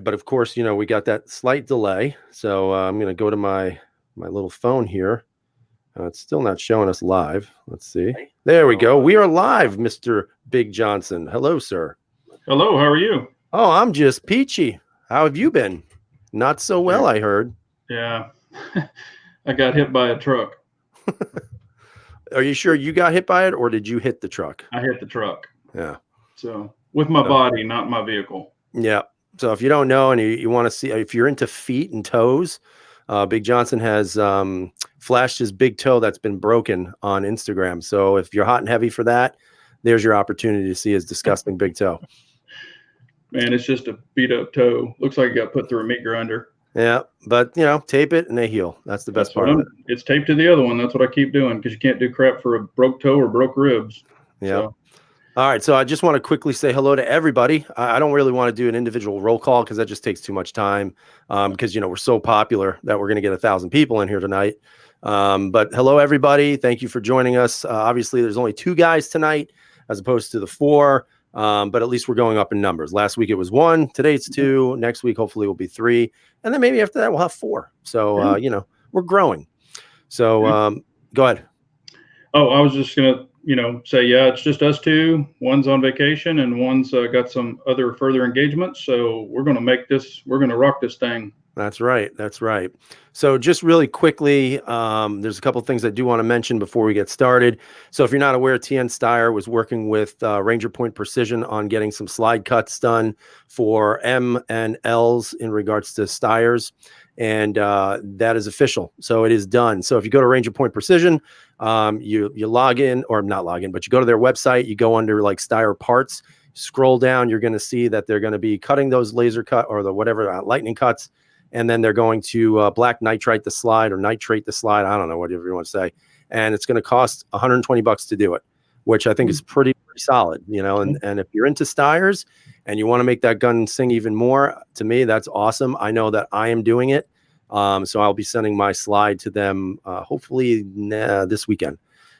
But of course, we got that slight delay. So I'm going to go to my little phone here. It's still not showing us live. Let's see. There we go. We are live, Mr. Big Johnson. Hello, sir. Hello, how are you? Oh, I'm just peachy. How have you been? Not so well, I heard. Yeah, I got hit by a truck. Are you sure you got hit by it, or did you hit the truck? I hit the truck. Yeah. So with my body, not my vehicle. Yeah. So if you don't know and you want to see, if you're into feet and toes, Big Johnson has flashed his big toe that's been broken on Instagram. So if you're hot and heavy for that, there's your opportunity to see his disgusting big toe. Man, it's just a beat up toe. Looks like it got put through a meat grinder. Yeah, but tape it and they heal. That's the best part of it. It's taped to the other one. That's what I keep doing because you can't do crap for a broke toe or broke ribs. Yeah. So. All right. So I just want to quickly say hello to everybody. I don't really want to do an individual roll call because that just takes too much time because, we're so popular that we're going to get 1,000 people in here tonight. But hello, everybody. Thank you for joining us. Obviously, there's only 2 guys tonight as opposed to the 4. But at least we're going up in numbers. Last week it was 1. Today it's 2. Next week, hopefully, will be 3. And then maybe after that, we'll have 4. So, we're growing. So go ahead. Oh, I was just going to, say, yeah, it's just us 2. One's on vacation and one's got some other further engagements. So we're going to rock this thing. That's right. That's right. So just really quickly, there's a couple of things I do want to mention before we get started. So if you're not aware, TN Steyr was working with Ranger Point Precision on getting some slide cuts done for M and Ls in regards to Steyrs. And that is official. So it is done. So if you go to Ranger Point Precision, you log in, or not log in, but you go to their website, you go under like Steyr parts, scroll down, you're going to see that they're going to be cutting those laser cut or the whatever lightning cuts. And then they're going to black nitrite the slide or nitrate the slide. I don't know, whatever you want to say. And it's going to cost $120 to do it, which I think is pretty solid, and if you're into Steyrs and you want to make that gun sing even more, to me, that's awesome. I know that I am doing it. So I'll be sending my slide to them hopefully this weekend.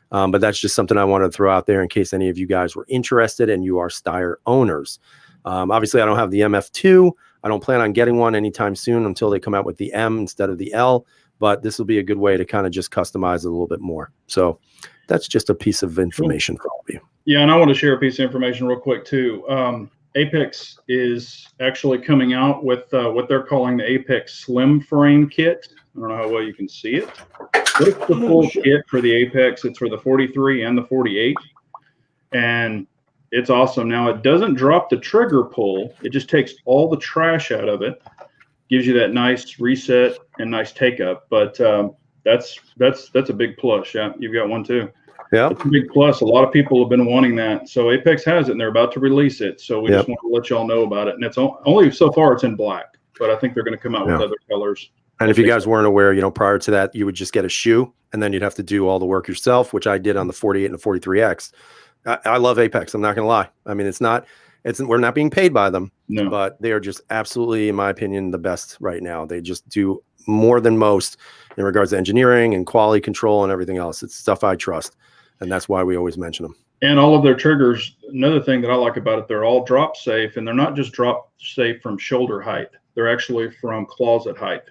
But that's just something I wanted to throw out there in case any of you guys were interested and you are Steyr owners. Obviously, I don't have the MF2. I don't plan on getting one anytime soon until they come out with the M instead of the L. But this will be a good way to kind of just customize it a little bit more. So that's just a piece of information for all of you. Yeah, and I want to share a piece of information real quick too. Apex is actually coming out with what they're calling the Apex Slim Frame Kit. I don't know how well you can see it. It's the full kit for the Apex. It's for the 43 and the 48. And it's awesome. Now, it doesn't drop the trigger pull. It just takes all the trash out of it, gives you that nice reset and nice take up. But that's a big plus. Yeah, you've got one too. Yeah, it's a big plus. A lot of people have been wanting that. So Apex has it, and they're about to release it. So we just want to let y'all know about it. And it's only so far it's in black, but I think they're going to come out with other colors. And if you guys weren't aware, prior to that, you would just get a shoe, and then you'd have to do all the work yourself, which I did on the 48 and the 43X. I love Apex. I'm not going to lie. I mean, we're not being paid by them, but they are just absolutely, in my opinion, the best right now. They just do more than most in regards to engineering and quality control and everything else. It's stuff I trust. And that's why we always mention them. And all of their triggers, another thing that I like about it, they're all drop safe, and they're not just drop safe from shoulder height. They're actually from closet height.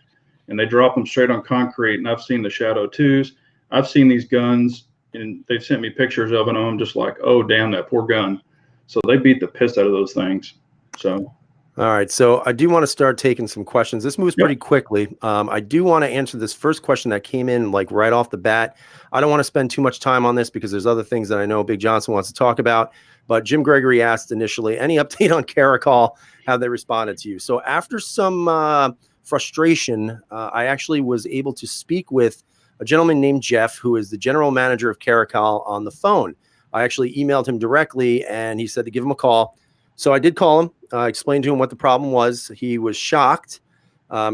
And they drop them straight on concrete. And I've seen the Shadow 2s. I've seen these guns, and they've sent me pictures of them, and I'm just like, oh, damn, that poor gun. So they beat the piss out of those things. So. All right. So I do want to start taking some questions. This moves pretty quickly. I do want to answer this first question that came in like right off the bat. I don't want to spend too much time on this because there's other things that I know Big Johnson wants to talk about. But Jim Gregory asked initially, any update on Caracol? How they responded to you? So after some frustration, I actually was able to speak with a gentleman named Jeff, who is the general manager of Caracol, on the phone. I actually emailed him directly, and he said to give him a call. So I did call him, explained to him what the problem was. He was shocked,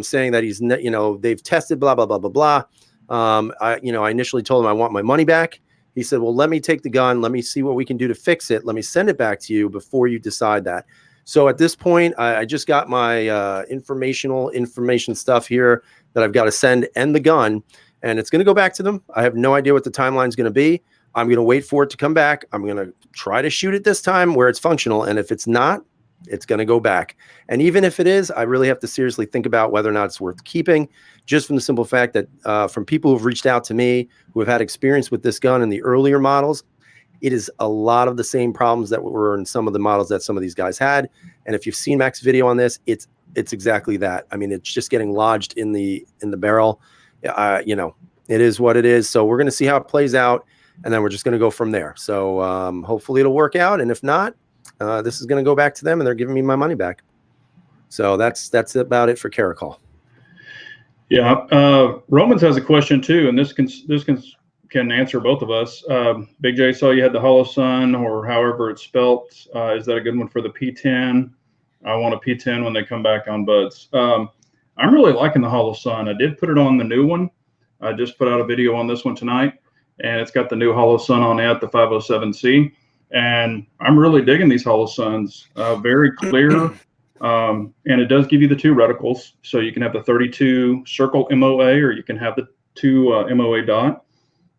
saying that he's, they've tested blah, blah, blah, blah, blah. I initially told him I want my money back. He said, well, let me take the gun. Let me see what we can do to fix it. Let me send it back to you before you decide that. So at this point, I just got my information stuff here that I've got to send and the gun, and it's going to go back to them. I have no idea what the timeline is going to be. I'm going to wait for it to come back. I'm going to try to shoot it this time where it's functional. And if it's not, It's going to go back. And even if it is, I really have to seriously think about whether or not it's worth keeping, just from the simple fact that from people who've reached out to me who have had experience with this gun in the earlier models, it is a lot of the same problems that were in some of the models that some of these guys had. And if you've seen Mac's video on this, it's exactly that. I mean, it's just getting lodged in the barrel. You know, it is what it is. So we're going to see how it plays out, and then we're just going to go from there. So hopefully it'll work out. And if not, this is going to go back to them, and they're giving me my money back. So that's about it for Caracol. Yeah. Romans has a question too, and this can answer both of us. Big J saw you had the Holosun, or however it's spelt. Is that a good one for the P10? I want a P10 when they come back on buds. I'm really liking the Holosun. I did put it on the new one. I just put out a video on this one tonight, and it's got the new Holosun on it, the 507C. And I'm really digging these Holosuns. Very clear. And it does give you the 2 reticles. So you can have the 32 circle MOA, or you can have the 2 MOA dot.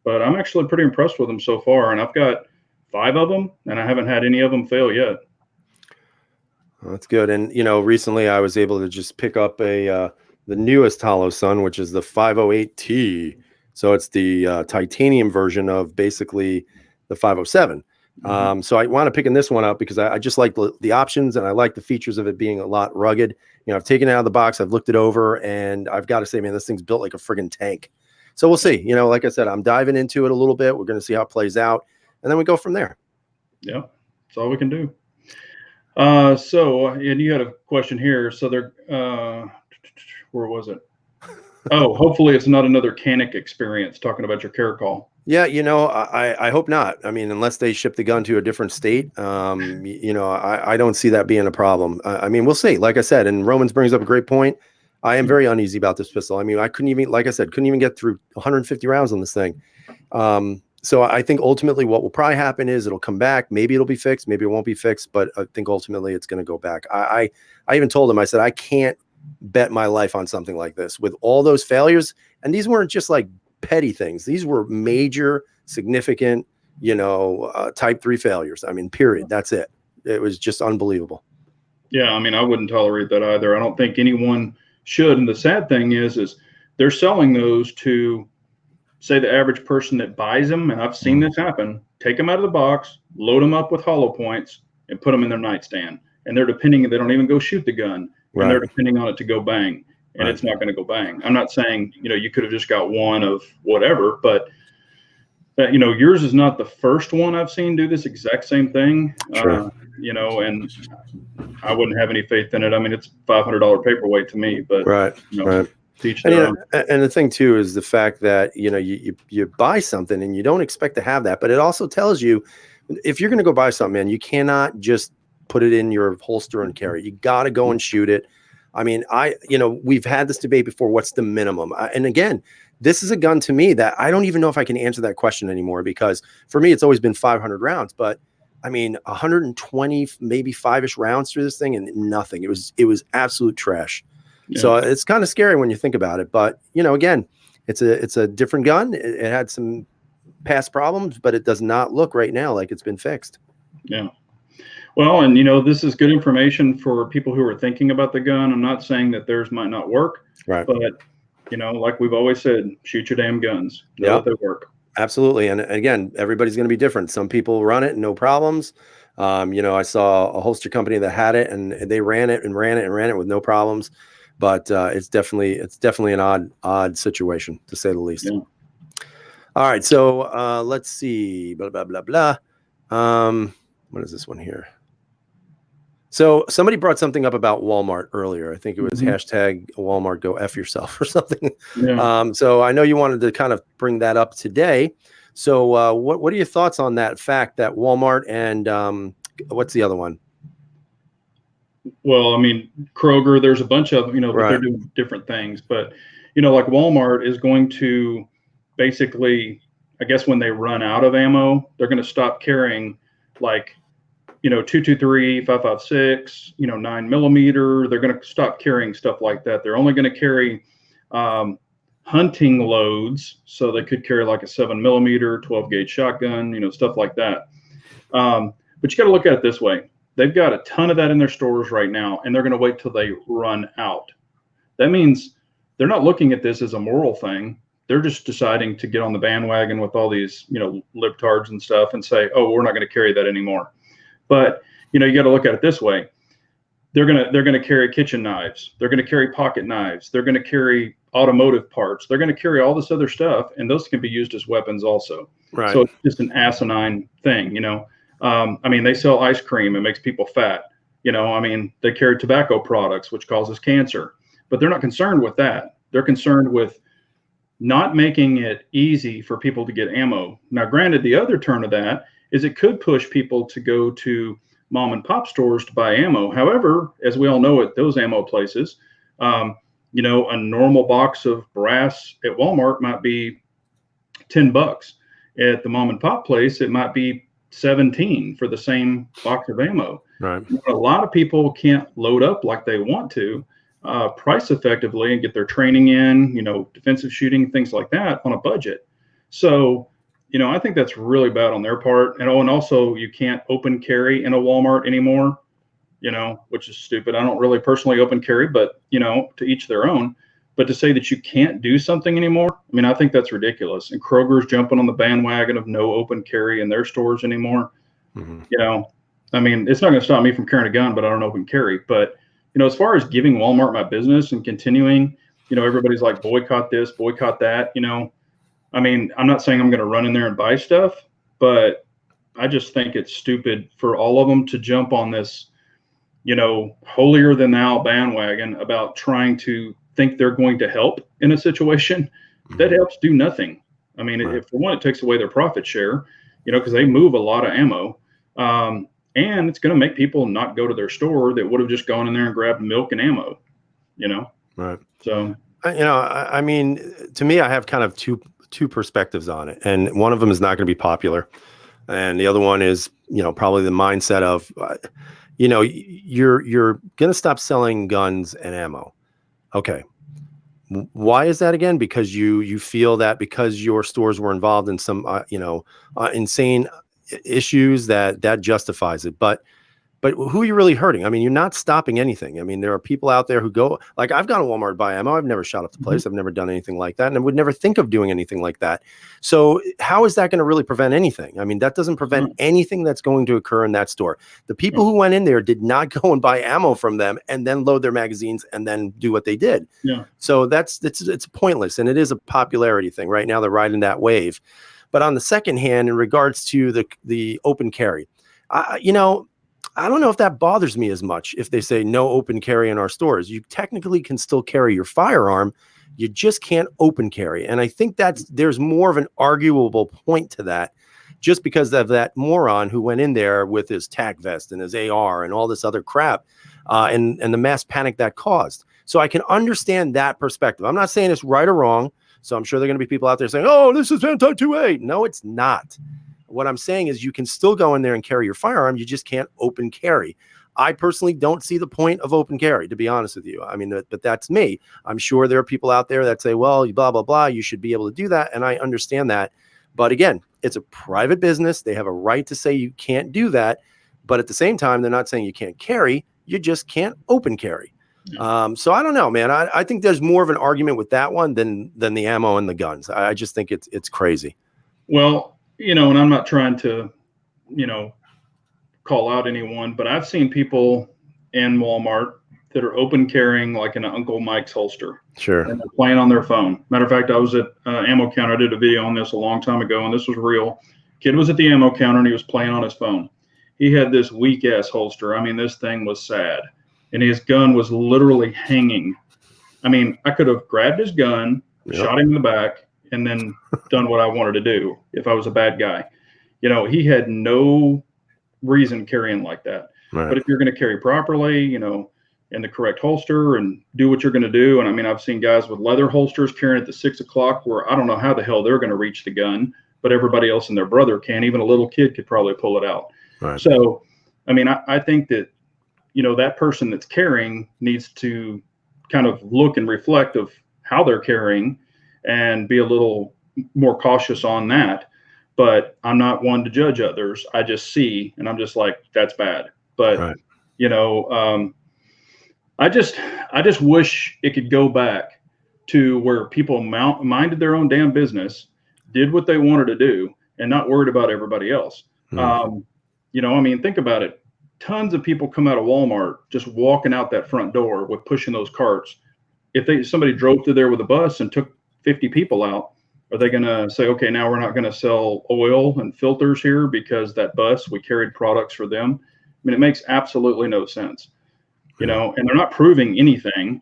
But I'm actually pretty impressed with them so far. And I've got 5 of them, and I haven't had any of them fail yet. Well, that's good. And, you know, recently I was able to just pick up the newest Holosun, which is the 508T. So it's the titanium version of basically the 507. So I want to picking this one up because I just like the options, and I like the features of it being a lot rugged. You know, I've taken it out of the box, I've looked it over, and I've got to say, man, this thing's built like a friggin' tank. So we'll see. You know, like I said, I'm diving into it a little bit. We're going to see how it plays out, and then we go from there. Yeah, that's all we can do. So, and you had a question here. So they're, where was it? Oh, hopefully it's not another Canik experience talking about your Caracol. Yeah, you know, I hope not. I mean, unless they ship the gun to a different state, you know, I don't see that being a problem. I mean, we'll see. Like I said, and Romans brings up a great point. I am very uneasy about this pistol. I mean, I couldn't even, like I said, couldn't even get through 150 rounds on this thing. So I think ultimately what will probably happen is it'll come back. Maybe it'll be fixed. Maybe it won't be fixed. But I think ultimately it's going to go back. I even told him, I said, I can't bet my life on something like this with all those failures. And these weren't just like petty things. These were major, significant, you know, type 3 failures. I mean, period. That's it. It was just unbelievable. Yeah. I mean, I wouldn't tolerate that either. I don't think anyone should. And the sad thing is they're selling those to, say, the average person that buys them. And I've seen this happen. Take them out of the box, load them up with hollow points, and put them in their nightstand. And they're depending, they don't even go shoot the gun. Right. And they're depending on it to go bang. And it's not going to go bang. I'm not saying, you know, you could have just got one of whatever, but you know, yours is not the first one I've seen do this exact same thing. Sure. You know, and I wouldn't have any faith in it. I mean, it's $500 paperweight to me, but you know, right. teach and, their you know, and the thing too is the fact that, you know, you buy something and you don't expect to have that, but it also tells you if you're going to go buy something, man, you cannot just put it in your holster and carry it. You got to go and shoot it. I mean, you know, we've had this debate before. What's the minimum? And again, this is a gun to me that I don't even know if I can answer that question anymore, because for me, it's always been 500 rounds. But I mean, 120, maybe 5-ish rounds through this thing and nothing. It was absolute trash. Yeah. So it's kind of scary when you think about it. But, you know, again, it's a different gun. It had some past problems, but it does not look right now like it's been fixed. Yeah. Well, and, you know, this is good information for people who are thinking about the gun. I'm not saying that theirs might not work, right? But, you know, like we've always said, shoot your damn guns. Know that they work. Absolutely. And again, everybody's going to be different. Some people run it, no problems. You know, I saw a holster company that had it and they ran it with no problems. But it's definitely an odd situation, to say the least. Yeah. All right. So let's see. Blah, blah, blah, blah. What is this one here? So somebody brought something up about Walmart earlier. I think it was hashtag Walmart go F yourself or something. Yeah. So I know you wanted to kind of bring that up today. So what are your thoughts on that fact that Walmart and what's the other one? Well, I mean, Kroger, there's a bunch of, you know, but they're doing different things. But, you know, like Walmart is going to basically, I guess when they run out of ammo, they're going to stop carrying like, you know, 223, 5.56, you know, 9mm. They're going to stop carrying stuff like that. They're only going to carry hunting loads. So they could carry like a 7mm, 12 gauge shotgun, you know, stuff like that. But you got to look at it this way. they've got a ton of that in their stores right now, and they're going to wait till they run out. That means they're not looking at this as a moral thing. They're just deciding to get on the bandwagon with all these, libtards and stuff and say, oh, we're not going to carry that anymore. But, you got to look at it this way. They're going to carry kitchen knives. They're going to carry pocket knives. They're going to carry automotive parts. They're going to carry all this other stuff, and those can be used as weapons also. Right. So it's just an asinine thing, they sell ice cream. It makes people fat. They carry tobacco products, which causes cancer. But they're not concerned with that. They're concerned with not making it easy for people to get ammo. Now, granted, the other turn of that is it could push people to go to mom and pop stores to buy ammo. However, as we all know at those ammo places, a normal box of brass at Walmart might be $10. At the mom and pop place, it might be 17 for the same box of ammo. Right. A lot of people can't load up like they want to, price effectively and get their training in, defensive shooting, things like that on a budget. So, I think that's really bad on their part. And also you can't open carry in a Walmart anymore, which is stupid. I don't really personally open carry, but, to each their own. But to say that you can't do something anymore, I think that's ridiculous. And Kroger's jumping on the bandwagon of no open carry in their stores anymore. Mm-hmm. It's not going to stop me from carrying a gun, but I don't open carry. But, as far as giving Walmart my business and continuing, everybody's like, boycott this, boycott that, I'm not saying I'm going to run in there and buy stuff, but I just think it's stupid for all of them to jump on this, holier than thou bandwagon about trying to think they're going to help in a situation that helps do nothing. If for one, it takes away their profit share, because they move a lot of ammo. And it's going to make people not go to their store that would have just gone in there and grabbed milk and ammo, Right. So, to me, I have kind of two perspectives on it. And one of them is not going to be popular. And the other one is, probably the mindset of, you're going to stop selling guns and ammo. Okay. Why is that again? Because you feel that because your stores were involved in some, insane issues that justifies it. But who are you really hurting? You're not stopping anything. There are people out there who go, like, I've gone to Walmart to buy ammo. I've never shot up the place. I've never done anything like that. And I would never think of doing anything like that. So how is that going to really prevent anything? That doesn't prevent anything that's going to occur in that store. The people who went in there did not go and buy ammo from them and then load their magazines and then do what they did. Yeah. So it's pointless. And it is a popularity thing. Right now, they're riding that wave. But on the second hand, in regards to the open carry, I don't know if that bothers me as much if they say no open carry in our stores. You technically can still carry your firearm. You just can't open carry. And I think there's more of an arguable point to that just because of that moron who went in there with his tac vest and his AR and all this other crap and the mass panic that caused. So I can understand that perspective. I'm not saying it's right or wrong. So I'm sure there are going to be people out there saying, oh, this is anti-2A. No, it's not. What I'm saying is you can still go in there and carry your firearm. You just can't open carry. I personally don't see the point of open carry, to be honest with you. But that's me. I'm sure there are people out there that say, well, blah, blah, blah, you should be able to do that. And I understand that. But again, it's a private business. They have a right to say you can't do that. But at the same time, they're not saying you can't carry. You just can't open carry. So I don't know, man. I think there's more of an argument with that one than the ammo and the guns. I just think it's crazy. Well, and I'm not trying to, call out anyone, but I've seen people in Walmart that are open carrying like an Uncle Mike's holster. Sure. And they're playing on their phone. Matter of fact, I was at Ammo Counter. I did a video on this a long time ago, and this was real. Kid was at the ammo counter, and he was playing on his phone. He had this weak-ass holster. This thing was sad. And his gun was literally hanging. I could have grabbed his gun, shot him in the back, and then done what I wanted to do if I was a bad guy. He had no reason carrying like that. Right. But if you're going to carry properly, in the correct holster and do what you're going to do. And I've seen guys with leather holsters carrying at the 6 o'clock where I don't know how the hell they're going to reach the gun, but everybody else and their brother can. Even a little kid could probably pull it out. Right. So, I think that, that person that's carrying needs to kind of look and reflect of how they're carrying and be a little more cautious on that. But I'm not one to judge others. I just see, and I'm just like, that's bad. But Right. you know, I just wish it could go back to where people minded their own damn business, did what they wanted to do, and not worried about everybody else. Mm. You know, I mean, think about it. Tons of people come out of Walmart just walking out that front door with pushing those carts. If somebody drove through there with a bus and took 50 people out, are they going to say, okay, now we're not going to sell oil and filters here because that bus, we carried products for them? I mean, it makes absolutely no sense, you know, and they're not proving anything.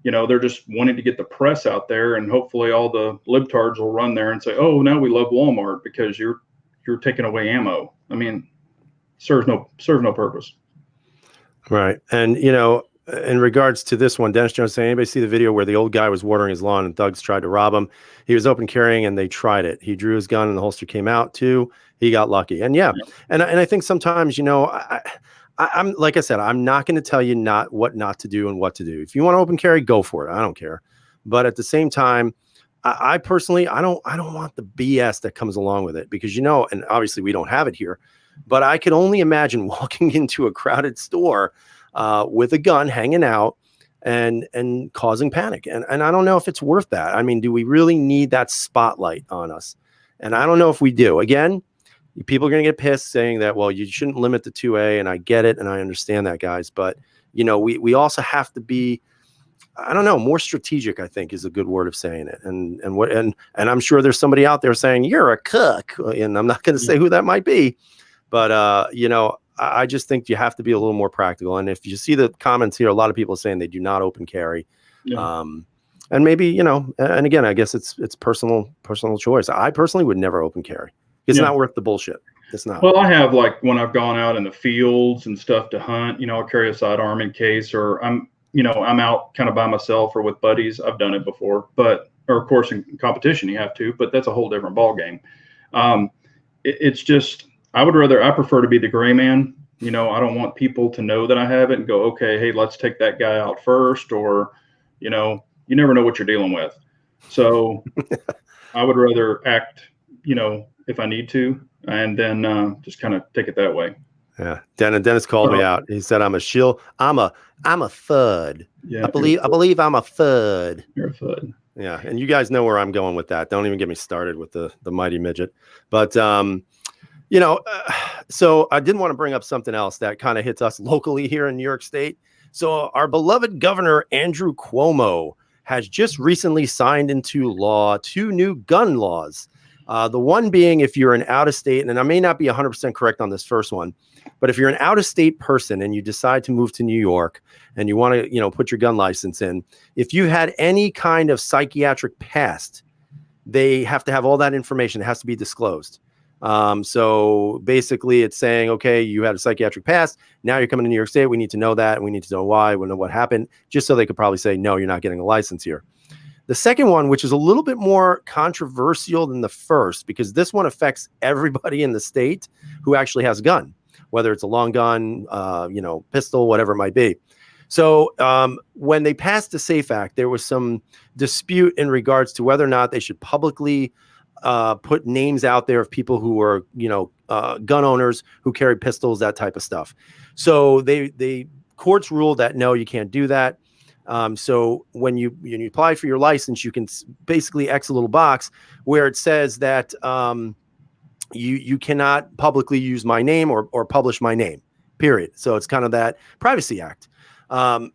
You know, they're just wanting to get the press out there, and hopefully all the libtards will run there and say, oh, now we love Walmart because you're taking away ammo. I mean, serves no purpose. Right. And, you know, in regards to this one, Dennis Jones saying, anybody see the video where the old guy was watering his lawn and thugs tried to rob him? He was open carrying and they tried it. He drew his gun and the holster came out too. He got lucky. And yeah. And I think sometimes, you know, I'm like I said, I'm not going to tell you what not to do and what to do. If you want to open carry, go for it. I don't care. But at the same time, I personally, I don't want the BS that comes along with it, because, you know, and obviously we don't have it here, but I could only imagine walking into a crowded store with a gun hanging out and causing panic. And I don't know if it's worth that. I mean, do we really need that spotlight on us? And I don't know if we do. Again, people are going to get pissed saying that, well, you shouldn't limit the 2A, and I get it, and I understand that, guys. But, you know, we also have to be, I don't know, more strategic, I think, is a good word of saying it. And I'm sure there's somebody out there saying, you're a cook, and I'm not going to say who that might be. But, you know, I just think you have to be a little more practical. And if you see the comments here, a lot of people saying they do not open carry. Yeah. And maybe, you know, and again, I guess it's personal choice. I personally would never open carry. It's not worth the bullshit. It's not. Well, I have, like, when I've gone out in the fields and stuff to hunt, you know, I'll carry a sidearm in case, or I'm out kind of by myself or with buddies. I've done it before, or of course in competition you have to, but that's a whole different ball game. It's just, I prefer to be the gray man. You know, I don't want people to know that I have it and go, okay, hey, let's take that guy out first, or, you know, you never know what you're dealing with. So I would rather act, you know, if I need to, and then just kind of take it that way. Yeah. Dennis called me out. He said, I'm a shill. I'm a thud. Yeah. I believe I'm a thud. You're a thud. Yeah. And you guys know where I'm going with that. Don't even get me started with the mighty midget. But, you know, so I didn't want to bring up something else that kind of hits us locally here in New York State. So our beloved Governor Andrew Cuomo has just recently signed into law 2 new gun laws. The one being, if you're an out-of-state, and I may not be 100% correct on this first one, but if you're an out-of-state person and you decide to move to New York and you want to, you know, put your gun license in, if you had any kind of psychiatric past, they have to have all that information. It has to be disclosed. So basically it's saying, okay, you had a psychiatric past. Now you're coming to New York State. We need to know that. And we need to know why. We know what happened, just so they could probably say, no, you're not getting a license here. The second one, which is a little bit more controversial than the first, because this one affects everybody in the state who actually has a gun, whether it's a long gun, you know, pistol, whatever it might be. So when they passed the SAFE Act, there was some dispute in regards to whether or not they should publicly put names out there of people who were, you know, gun owners who carry pistols, that type of stuff. So they courts ruled that no, you can't do that. So when you apply for your license, you can basically X a little box where it says that you cannot publicly use my name or publish my name, period. So it's kind of that Privacy Act.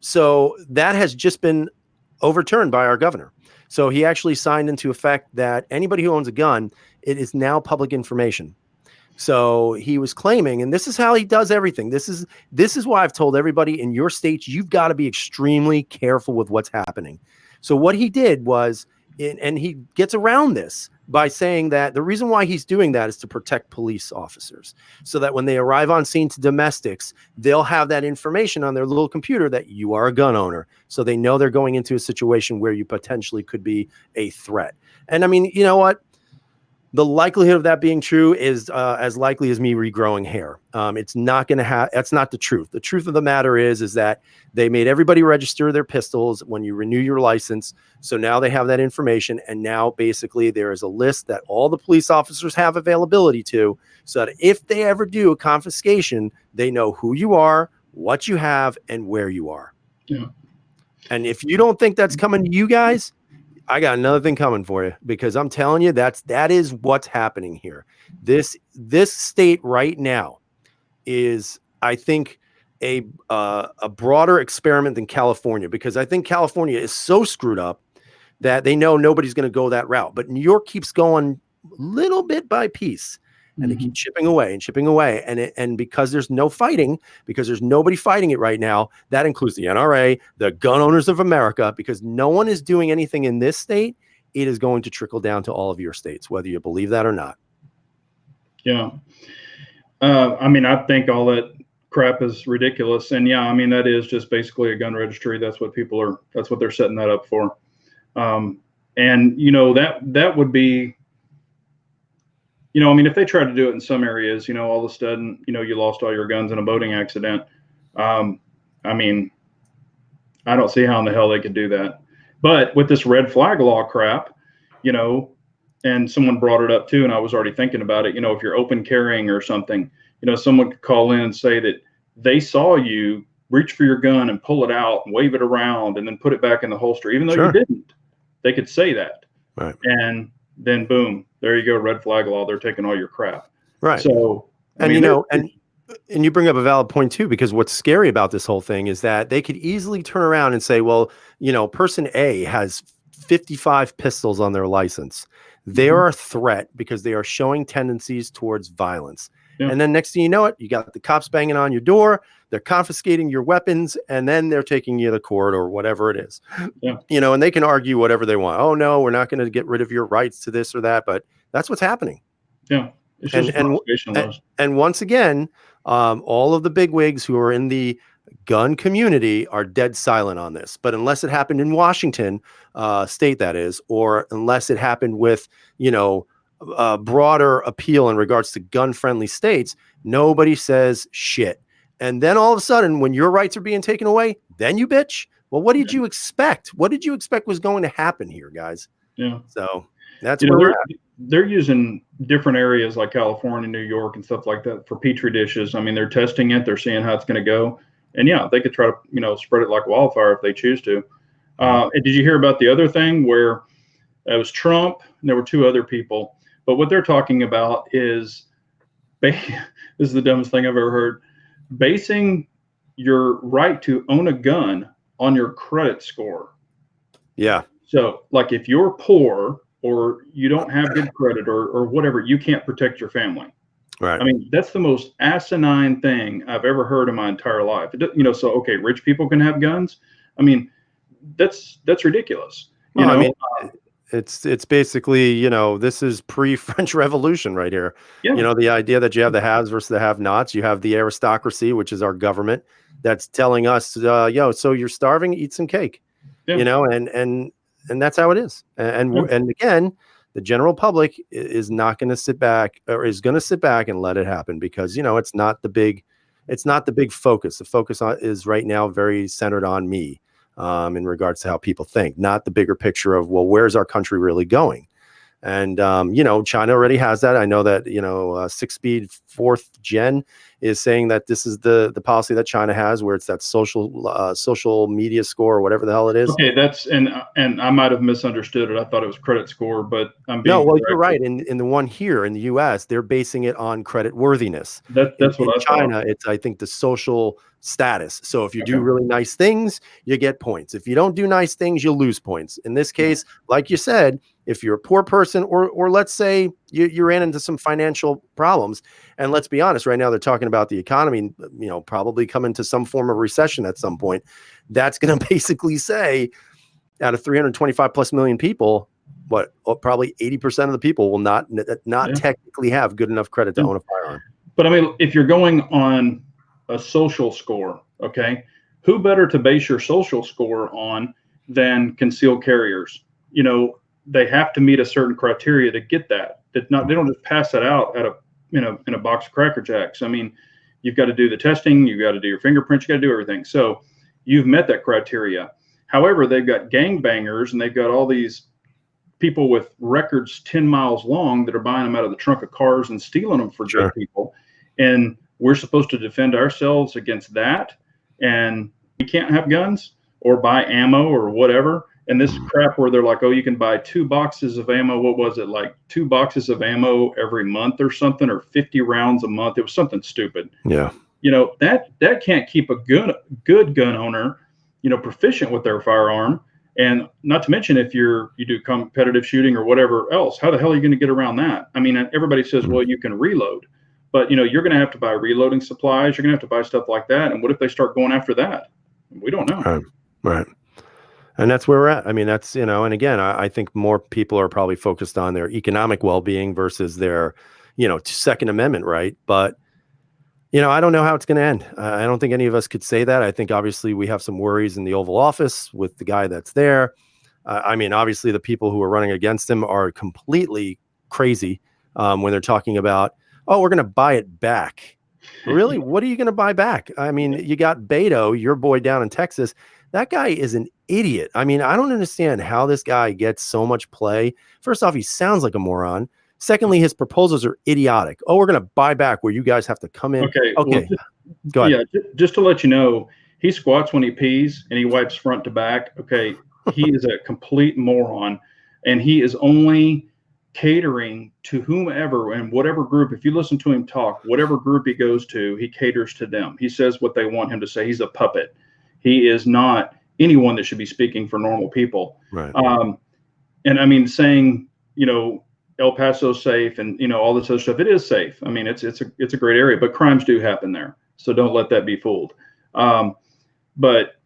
So that has just been overturned by our governor. So he actually signed into effect that anybody who owns a gun, it is now public information. So he was claiming, and this is how he does everything. This is why I've told everybody in your states, you've got to be extremely careful with what's happening. So what he did was, and he gets around this by saying that the reason why he's doing that is to protect police officers, so that when they arrive on scene to domestics, they'll have that information on their little computer that you are a gun owner. So they know they're going into a situation where you potentially could be a threat. And I mean, you know what? The likelihood of that being true is as likely as me regrowing hair. It's not going to have. That's not the truth. The truth of the matter is that they made everybody register their pistols when you renew your license. So now they have that information, and now basically there is a list that all the police officers have availability to, so that if they ever do a confiscation, they know who you are, what you have, and where you are. Yeah. And if you don't think that's coming to you guys, I got another thing coming for you, because I'm telling you that is what's happening here. This state right now is, I think, a broader experiment than California, because I think California is so screwed up that they know nobody's going to go that route. But New York keeps going little bit by piece. And they keep chipping away and chipping away. And because there's no fighting, because there's nobody fighting it right now, that includes the NRA, the Gun Owners of America, because no one is doing anything in this state, it is going to trickle down to all of your states, whether you believe that or not. Yeah. I mean, I think all that crap is ridiculous. And yeah, I mean, that is just basically a gun registry. That's what they're setting that up for. And you know, that would be, you know, I mean, if they try to do it in some areas, you know, all of a sudden, you know, you lost all your guns in a boating accident. I mean, I don't see how in the hell they could do that. But with this red flag law crap, you know, and someone brought it up too, and I was already thinking about it, you know, if you're open carrying or something, you know, someone could call in and say that they saw you reach for your gun and pull it out and wave it around and then put it back in the holster, even though you didn't. They could say that. Right. And then boom, there you go, red flag law. They're taking all your crap. Right. So, and you know, and you bring up a valid point too, because what's scary about this whole thing is that they could easily turn around and say, well, you know, person A has 55 pistols on their license. They are a threat because they are showing tendencies towards violence. Yeah. And then next thing you know it, you got the cops banging on your door, they're confiscating your weapons, and then they're taking you to court or whatever it is. Yeah. You know, and they can argue whatever they want. Oh no, we're not going to get rid of your rights to this or that, but that's what's happening. Yeah. It's just and once again, all of the bigwigs who are in the gun community are dead silent on this. But unless it happened in Washington state, that is, or unless it happened with, you know, broader appeal in regards to gun-friendly states, nobody says shit. And then all of a sudden, when your rights are being taken away, then you bitch. Well, what did you expect? What did you expect was going to happen here, guys? Yeah. So that's where they're using different areas like California, New York, and stuff like that for petri dishes. I mean, they're testing it. They're seeing how it's going to go. And yeah, they could try to, you know, spread it like wildfire if they choose to. And did you hear about the other thing where it was Trump and there were two other people? But what they're talking about is, this is the dumbest thing I've ever heard, basing your right to own a gun on your credit score. Yeah. So like if you're poor or you don't have good credit or whatever, you can't protect your family. Right. I mean, that's the most asinine thing I've ever heard in my entire life. You know, so, okay, rich people can have guns. I mean, that's ridiculous. You know, I mean, it's basically, you know, this is pre-French Revolution right here. Yeah. You know, the idea that you have the haves versus the have-nots. You have the aristocracy, which is our government, that's telling us, yo, so you're starving, eat some cake. Yeah. You know, and that's how it is. And again, the general public is not going to sit back, or is going to sit back and let it happen, because, you know, it's not the big focus. The focus is right now very centered on me. In regards to how people think, not the bigger picture of, well, where's our country really going? And, you know, China already has that. I know that, you know, 6-speed 4th gen is saying that this is the policy that China has, where it's that social media score or whatever the hell it is. Okay, that's and I might have misunderstood it. I thought it was credit score, but I'm being corrected. You're right. In the one here in the U.S., they're basing it on credit worthiness. That's what in China, it's, I think, the social status. So if you do really nice things, you get points. If you don't do nice things, you lose points. In this case, like you said, if you're a poor person, or let's say you ran into some financial problems, and let's be honest, right now they're talking about the economy, you know, probably coming to some form of recession at some point. That's going to basically say, out of 325 plus million people, probably 80% of the people will not technically have good enough credit to own a firearm. But I mean, if you're going on a social score, okay, who better to base your social score on than concealed carriers? You know, they have to meet a certain criteria to get that. they don't just pass that out at in a box of Cracker Jacks. I mean, you've got to do the testing, you've got to do your fingerprints, you got to do everything. So you've met that criteria. However, they've got gangbangers and they've got all these people with records 10 miles long that are buying them out of the trunk of cars and stealing them for Sure. good people. And we're supposed to defend ourselves against that. And we can't have guns or buy ammo or whatever. And this crap where they're like, oh, you can buy 2 boxes of ammo. What was it, like 2 boxes of ammo every month or something, or 50 rounds a month? It was something stupid. Yeah. You know, that can't keep a good gun owner, you know, proficient with their firearm. And not to mention, if you do competitive shooting or whatever else, how the hell are you going to get around that? I mean, everybody says, well, you can reload, but you know, you're going to have to buy reloading supplies. You're going to have to buy stuff like that. And what if they start going after that? We don't know. Right. And that's where we're at. I mean, that's, you know, and again, I think more people are probably focused on their economic well-being versus their, you know, Second Amendment right. But, you know, I don't know how it's going to end. I don't think any of us could say that. I think obviously we have some worries in the Oval Office with the guy that's there. I mean, obviously the people who are running against him are completely crazy when they're talking about, oh, we're going to buy it back. Really? What are you going to buy back? I mean, you got Beto, your boy down in Texas. That guy is an idiot. I mean, I don't understand how this guy gets so much play. First off, he sounds like a moron. Secondly, his proposals are idiotic. Oh, we're going to buy back where you guys have to come in. Okay. Well, go ahead. Yeah, just to let you know, he squats when he pees and he wipes front to back. Okay. He is a complete moron, and he is only catering to whomever and whatever group. If you listen to him talk, whatever group he goes to, he caters to them. He says what they want him to say. He's a puppet. He is not anyone that should be speaking for normal people. Right. And I mean, saying, you know, El Paso's safe and, you know, all this other stuff, it is safe. I mean, it's a great area, but crimes do happen there. So don't let that be fooled. But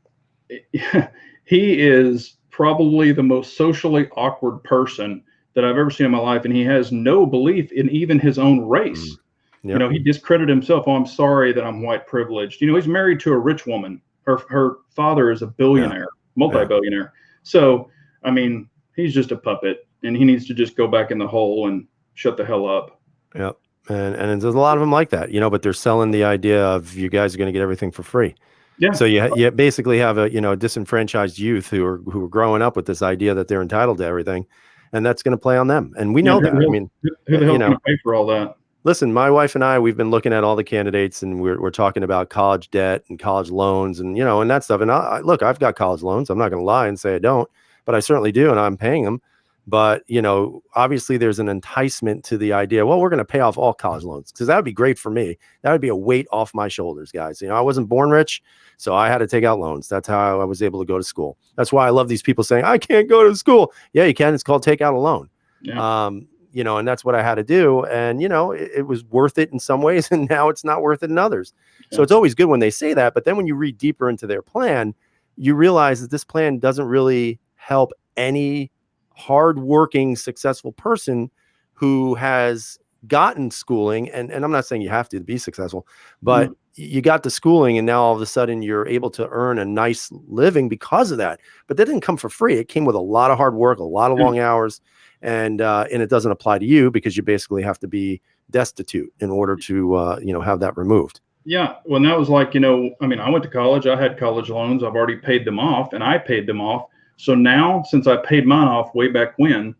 he is probably the most socially awkward person that I've ever seen in my life. And he has no belief in even his own race. Yep. You know, he discredited himself. Oh, I'm sorry that I'm white privileged. You know, he's married to a rich woman. Her father is a billionaire, multi-billionaire. So, I mean, he's just a puppet, and he needs to just go back in the hole and shut the hell up. Yep. And there's a lot of them like that, you know, but they're selling the idea of you guys are going to get everything for free. Yeah. So you basically have a, you know, disenfranchised youth who are growing up with this idea that they're entitled to everything, and that's going to play on them. And we know that. I mean, who the hell can pay for all that? Listen, my wife and I, we've been looking at all the candidates, and we're talking about college debt and college loans and, you know, and that stuff. And look, I've got college loans. I'm not going to lie and say I don't, but I certainly do. And I'm paying them. But, you know, obviously there's an enticement to the idea, well, we're going to pay off all college loans, because that would be great for me. That would be a weight off my shoulders, guys. You know, I wasn't born rich, so I had to take out loans. That's how I was able to go to school. That's why I love these people saying, I can't go to school. Yeah, you can. It's called take out a loan. Yeah. You know, and that's what I had to do. And, you know, it was worth it in some ways, and now it's not worth it in others. Yeah. So it's always good when they say that. But then when you read deeper into their plan, you realize that this plan doesn't really help any hardworking, successful person who has gotten schooling. And I'm not saying you have to be successful, but you got the schooling, and now all of a sudden you're able to earn a nice living because of that. But that didn't come for free. It came with a lot of hard work, a lot of long hours. And it doesn't apply to you, because you basically have to be destitute in order to, you know, have that removed. Yeah. Well, that was like, you know, I mean, I went to college. I had college loans. I've already paid them off, and I paid them off. So now, since I paid mine off way back when,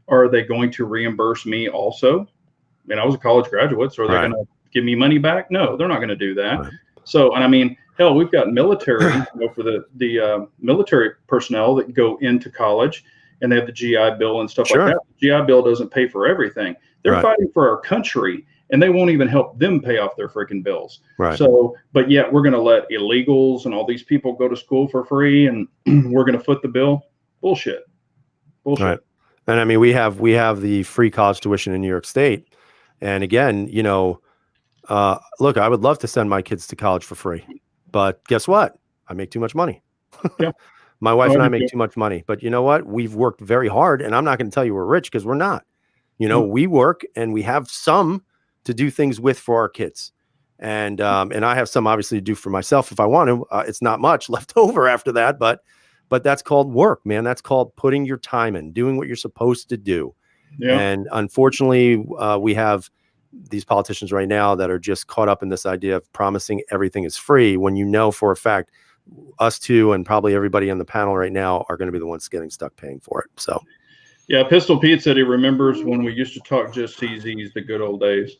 are they going to reimburse me also? I mean, I was a college graduate, so are they going to give me money back? No, they're not going to do that. Right. So, and I mean, hell, we've got military, you know, for the military personnel that go into college, and they have the GI Bill and stuff like that. The GI Bill doesn't pay for everything. They're fighting for our country, and they won't even help them pay off their freaking bills. Right. So, but yet we're going to let illegals and all these people go to school for free, and we're going to foot the bill. Bullshit. Right. And I mean, we have the free college tuition in New York State. And again, you know, look, I would love to send my kids to college for free, but guess what? I make too much money. Yeah. My wife and I make too much money, but you know what? We've worked very hard, and I'm not going to tell you we're rich, because we're not. You know, we work, and we have some to do things with for our kids. And I have some obviously to do for myself if I want to. It's not much left over after that, but that's called work, man. That's called putting your time in, doing what you're supposed to do. Yeah. And unfortunately, we have these politicians right now that are just caught up in this idea of promising everything is free when you know for a fact us two and probably everybody on the panel right now are going to be the ones getting stuck paying for it. So, yeah, Pistol Pete said he remembers when we used to talk just CZs, the good old days.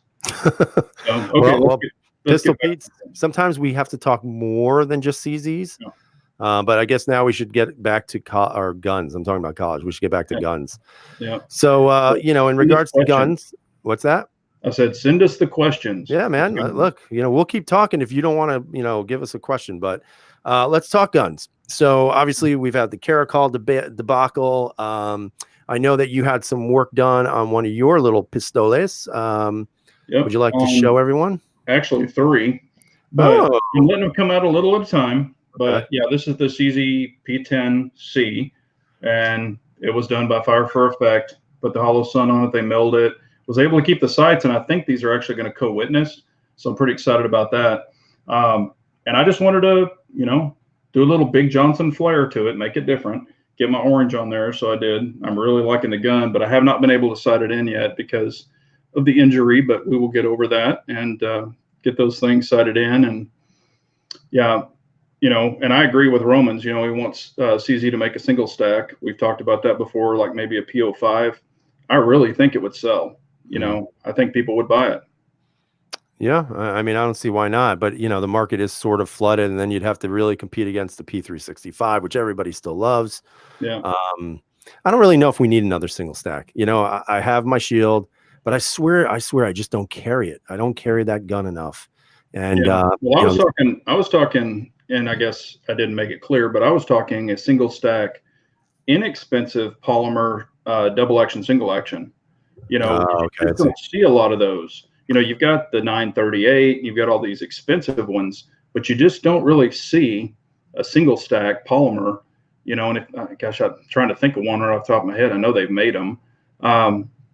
Okay, well, let's Pistol get back. Pete, sometimes we have to talk more than just CZs. Yeah. But I guess now we should get back to our guns. I'm talking about college. We should get back to guns. Yeah. So, you know, in regards to guns, what's that? I said, send us the questions. Yeah, man. Look, you know, we'll keep talking if you don't want to, you know, give us a question, but let's talk guns. So obviously we've had the Caracol debacle. I know that you had some work done on one of your little pistoles. Yep. Would you like to show everyone? Actually 3, but I'm letting them come out a little at a time. But yeah, this is the CZ P10C, and it was done by Fire for Effect. Put the hollow sun on it. They milled it. Was able to keep the sights, and I think these are actually going to co-witness. So I'm pretty excited about that. And I just wanted to, you know, do a little Big Johnson flair to it, make it different, get my orange on there. So I did. I'm really liking the gun, but I have not been able to sight it in yet because of the injury, but we will get over that and get those things sighted in. And yeah, you know, and I agree with Romans. You know, he wants CZ to make a single stack. We've talked about that before, like maybe a PO5. I really think it would sell. You know, I think people would buy it. Yeah, I mean, I don't see why not. But, you know, the market is sort of flooded, and then you'd have to really compete against the P365, which everybody still loves. Yeah. I don't really know if we need another single stack. You know, I have my shield, but I swear, I just don't carry it. I don't carry that gun enough. And well, I was talking, and I guess I didn't make it clear, but I was talking a single stack, inexpensive polymer double action, single action. You know, you don't see a lot of those. You know, you've got the 938, you've got all these expensive ones, but you just don't really see a single stack polymer. You know, and if, gosh, I'm trying to think of one right off the top of my head. I know they've made them,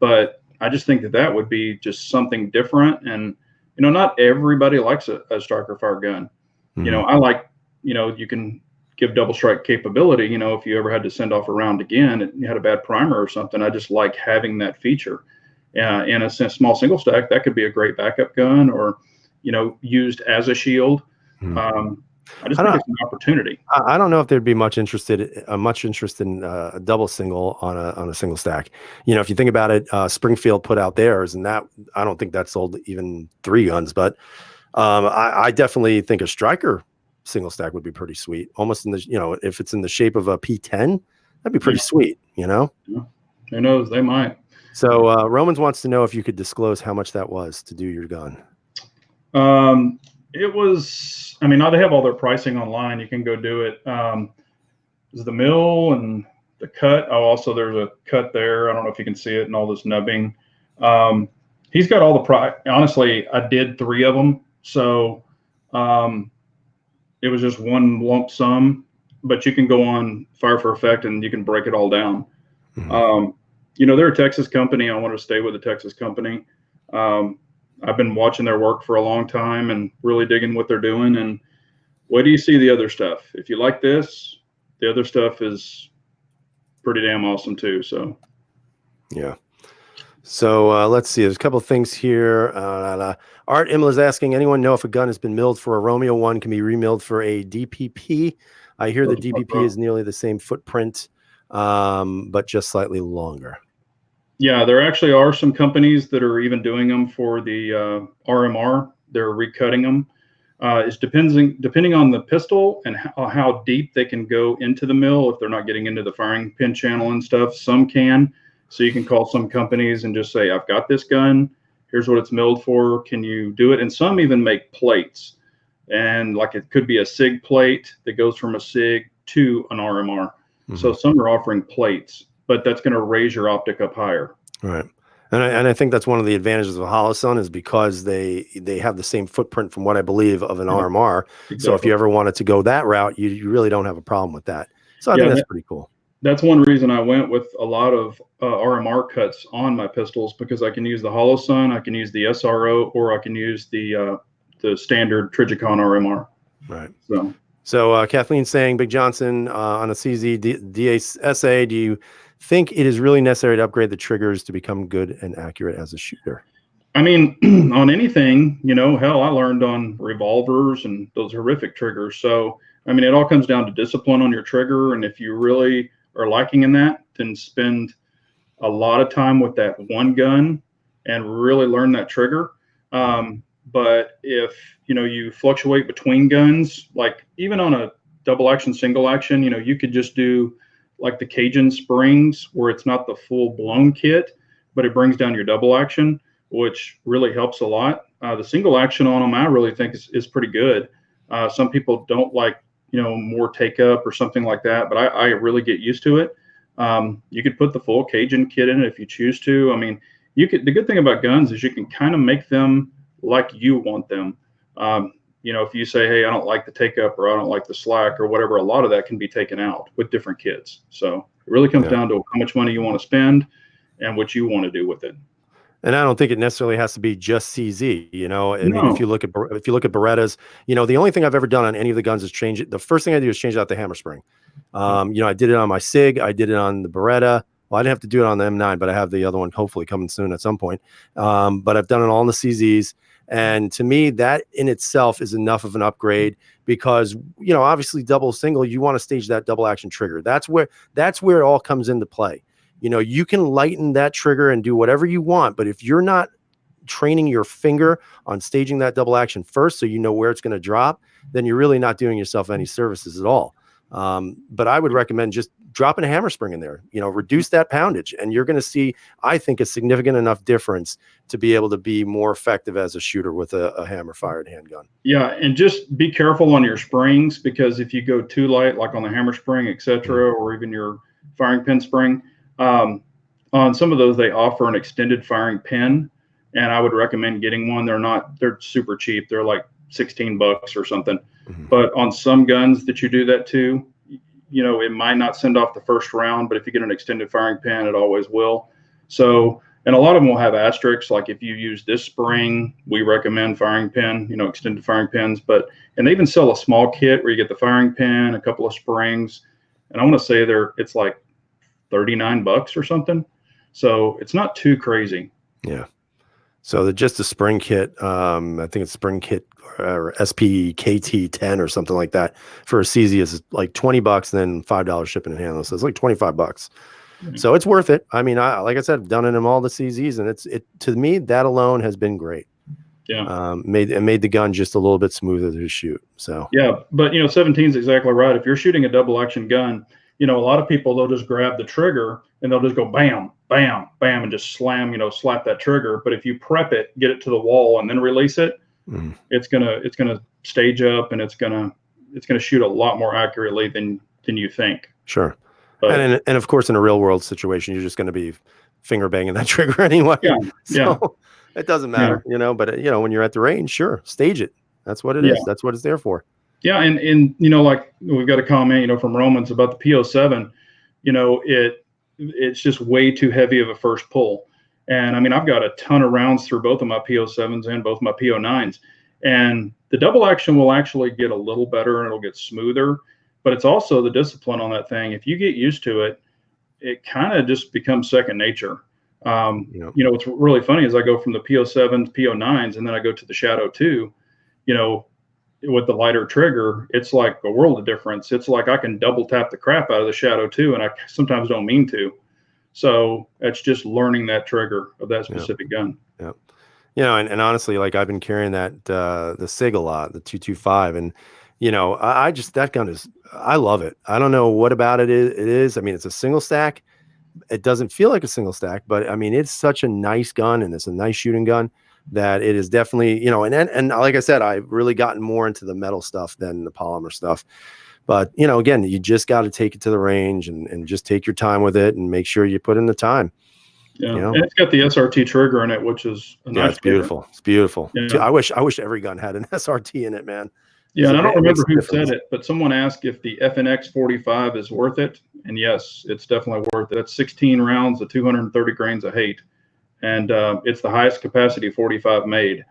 but I just think that would be just something different. And you know, not everybody likes a striker fire gun. Mm-hmm. You know, I like, you know, you can give double strike capability. You know, if you ever had to send off a round again and you had a bad primer or something, I just like having that feature. In a small single stack, that could be a great backup gun, or you know, used as a shield. Mm-hmm. I just think it's an opportunity. I don't know if there'd be much interest in a double single on a single stack. You know, if you think about it, Springfield put out theirs, and that I don't think that sold even 3 guns, but I definitely think a striker single stack would be pretty sweet. Almost in the, you know, if it's in the shape of a P10, that'd be pretty sweet. You know, who knows? They might. So Romans wants to know if you could disclose how much that was to do your gun. It was, I mean, now they have all their pricing online. You can go do it. Is the mill and the cut. Oh, also there's a cut there. I don't know if you can see it and all this nubbing. He's got all the price. Honestly, I did 3 of them. So it was just one lump sum, but you can go on Fire for Effect and you can break it all down. Mm-hmm. You know, they're a Texas company. I want to stay with a Texas company. I've been watching their work for a long time and really digging what they're doing. And wait do you see the other stuff? If you like this, the other stuff is pretty damn awesome too. So, yeah. So let's see. There's a couple of things here. Art Imla is asking, anyone know if a gun has been milled for a Romeo 1 can be remilled for a DPP? I hear the DPP is nearly the same footprint, but just slightly longer. Yeah, there actually are some companies that are even doing them for the RMR. They're recutting them. It's depending on the pistol and how deep they can go into the mill. If they're not getting into the firing pin channel and stuff, some can. So you can call some companies and just say, I've got this gun. Here's what it's milled for. Can you do it? And some even make plates. And like it could be a SIG plate that goes from a SIG to an RMR. Mm-hmm. So some are offering plates, but that's going to raise your optic up higher. Right. And I think that's one of the advantages of Holosun is because they have the same footprint, from what I believe, of an RMR. Exactly. So if you ever wanted to go that route, you really don't have a problem with that. So I think that's pretty cool. That's one reason I went with a lot of RMR cuts on my pistols, because I can use the Holosun, I can use the SRO, or I can use the standard Trijicon RMR. Right. So Kathleen's saying, Big Johnson, on a CZ DSA, do you think it is really necessary to upgrade the triggers to become good and accurate as a shooter? I mean, on anything, hell, I learned on revolvers and those horrific triggers. So, I mean, it all comes down to discipline on your trigger. And if you really are liking in that, then spend a lot of time with that one gun and really learn that trigger. But if, you fluctuate between guns, like even on a double action, single action, you could just do like the Cajun springs where it's not the full blown kit, but it brings down your double action, which really helps a lot. The single action on them, I really think is pretty good. Some people don't like, more take up or something like that, but I really get used to it. You could put the full Cajun kit in it if you choose to. I mean, the good thing about guns is you can kind of make them like you want them. If you say, hey, I don't like the take up or I don't like the slack or whatever, a lot of that can be taken out with different kits. So it really comes down to how much money you want to spend and what you want to do with it. And I don't think it necessarily has to be just CZ. I mean, No. if you look at Berettas, the only thing I've ever done on any of the guns is change it. The first thing I do is change out the hammer spring. I did it on my SIG. I did it on the Beretta. Well, I didn't have to do it on the M9, but I have the other one hopefully coming soon at some point. But I've done it all in the CZs. And to me, that in itself is enough of an upgrade because, obviously double single, you want to stage that double action trigger. That's where it all comes into play. You can lighten that trigger and do whatever you want, but if you're not training your finger on staging that double action first, so you know where it's going to drop, then you're really not doing yourself any services at all. But I would recommend just dropping a hammer spring in there, reduce that poundage, and you're going to see, I think, a significant enough difference to be able to be more effective as a shooter with a hammer fired handgun. Yeah. And just be careful on your springs, because if you go too light, like on the hammer spring, etc., or even your firing pin spring, on some of those, they offer an extended firing pin, and I would recommend getting one. They're super cheap. They're like $16 or something. But on some guns that you do that to, it might not send off the first round, but if you get an extended firing pin, it always will. So, and a lot of them will have asterisks. Like if you use this spring, we recommend firing pin, extended firing pins, and they even sell a small kit where you get the firing pin, a couple of springs. And I want to say it's like $39 or something. So it's not too crazy. Yeah. So just a spring kit, I think it's spring kit or SPKT 10 or something like that for a CZ is like $20 and then $5 shipping and handling. So it's like $25. So it's worth it. I mean, like I said, I've done it in all the CZs, and to me, that alone has been great. Yeah. Made the gun just a little bit smoother to shoot. So yeah, but 17 is exactly right. If you're shooting a double action gun, a lot of people, they'll just grab the trigger and they'll just go bam, bam, bam, and just slam, slap that trigger. But if you prep it, get it to the wall, and then release it, it's gonna stage up, and it's gonna shoot a lot more accurately than you think. Sure. But, and of course, in a real world situation, you're just going to be finger banging that trigger anyway. Yeah. So it doesn't matter, but when you're at the range, sure, stage it. That's what it is. That's what it's there for. Yeah. And like we've got a comment, from Romans about the P07, it's just way too heavy of a first pull. And I mean, I've got a ton of rounds through both of my P07s and both my P09s, and the double action will actually get a little better and it'll get smoother, but it's also the discipline on that thing. If you get used to it, it kind of just becomes second nature. What's really funny is I go from the P07s, P09s, and then I go to the Shadow 2, with the lighter trigger, it's like a world of difference. It's like I can double tap the crap out of the Shadow 2, and I sometimes don't mean to. So that's just learning that trigger of that specific gun. Yeah. And honestly, like I've been carrying that, the SIG a lot, the 225, and, that gun I love it. I don't know what about it is. I mean, it's a single stack. It doesn't feel like a single stack, but I mean, it's such a nice gun, and it's a nice shooting gun that it is definitely, and like I said, I've really gotten more into the metal stuff than the polymer stuff. But, again, you just got to take it to the range and just take your time with it and make sure you put in the time. Yeah. And it's got the SRT trigger in it, which is a nice it's beautiful. Trigger. It's beautiful. Yeah. I wish every gun had an SRT in it, man. Yeah. And I don't remember who said it, but someone asked if the FNX 45 is worth it. And yes, it's definitely worth it. That's 16 rounds of 230 grains of hate. And it's the highest capacity 45 made.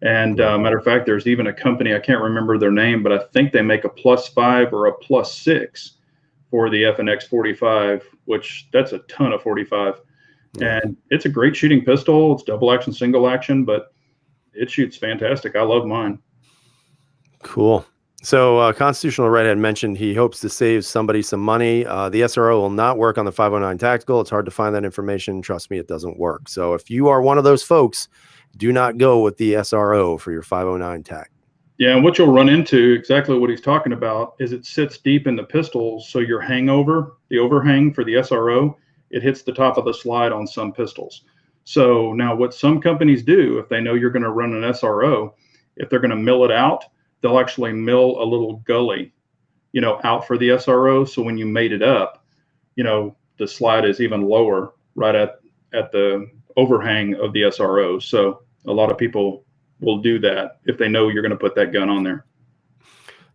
And matter of fact, there's even a company, I can't remember their name, but I think they make a +5 or a +6 for the FNX 45, which that's a ton of 45. Yeah. And it's a great shooting pistol. It's double action, single action, but it shoots fantastic. I love mine. Cool. So Constitutional Redhead mentioned he hopes to save somebody some money. The SRO will not work on the 509 Tactical. It's hard to find that information. Trust me, it doesn't work. So if you are one of those folks, do not go with the SRO for your 509 Tac. Yeah, and what you'll run into, exactly what he's talking about, is it sits deep in the pistol, so your hangover, the overhang for the SRO, it hits the top of the slide on some pistols. So now what some companies do, if they know you're going to run an SRO, if they're going to mill it out, they'll actually mill a little gully, out for the SRO. So when you mate it up, the slide is even lower right at the overhang of the SRO. So a lot of people will do that if they know you're going to put that gun on there.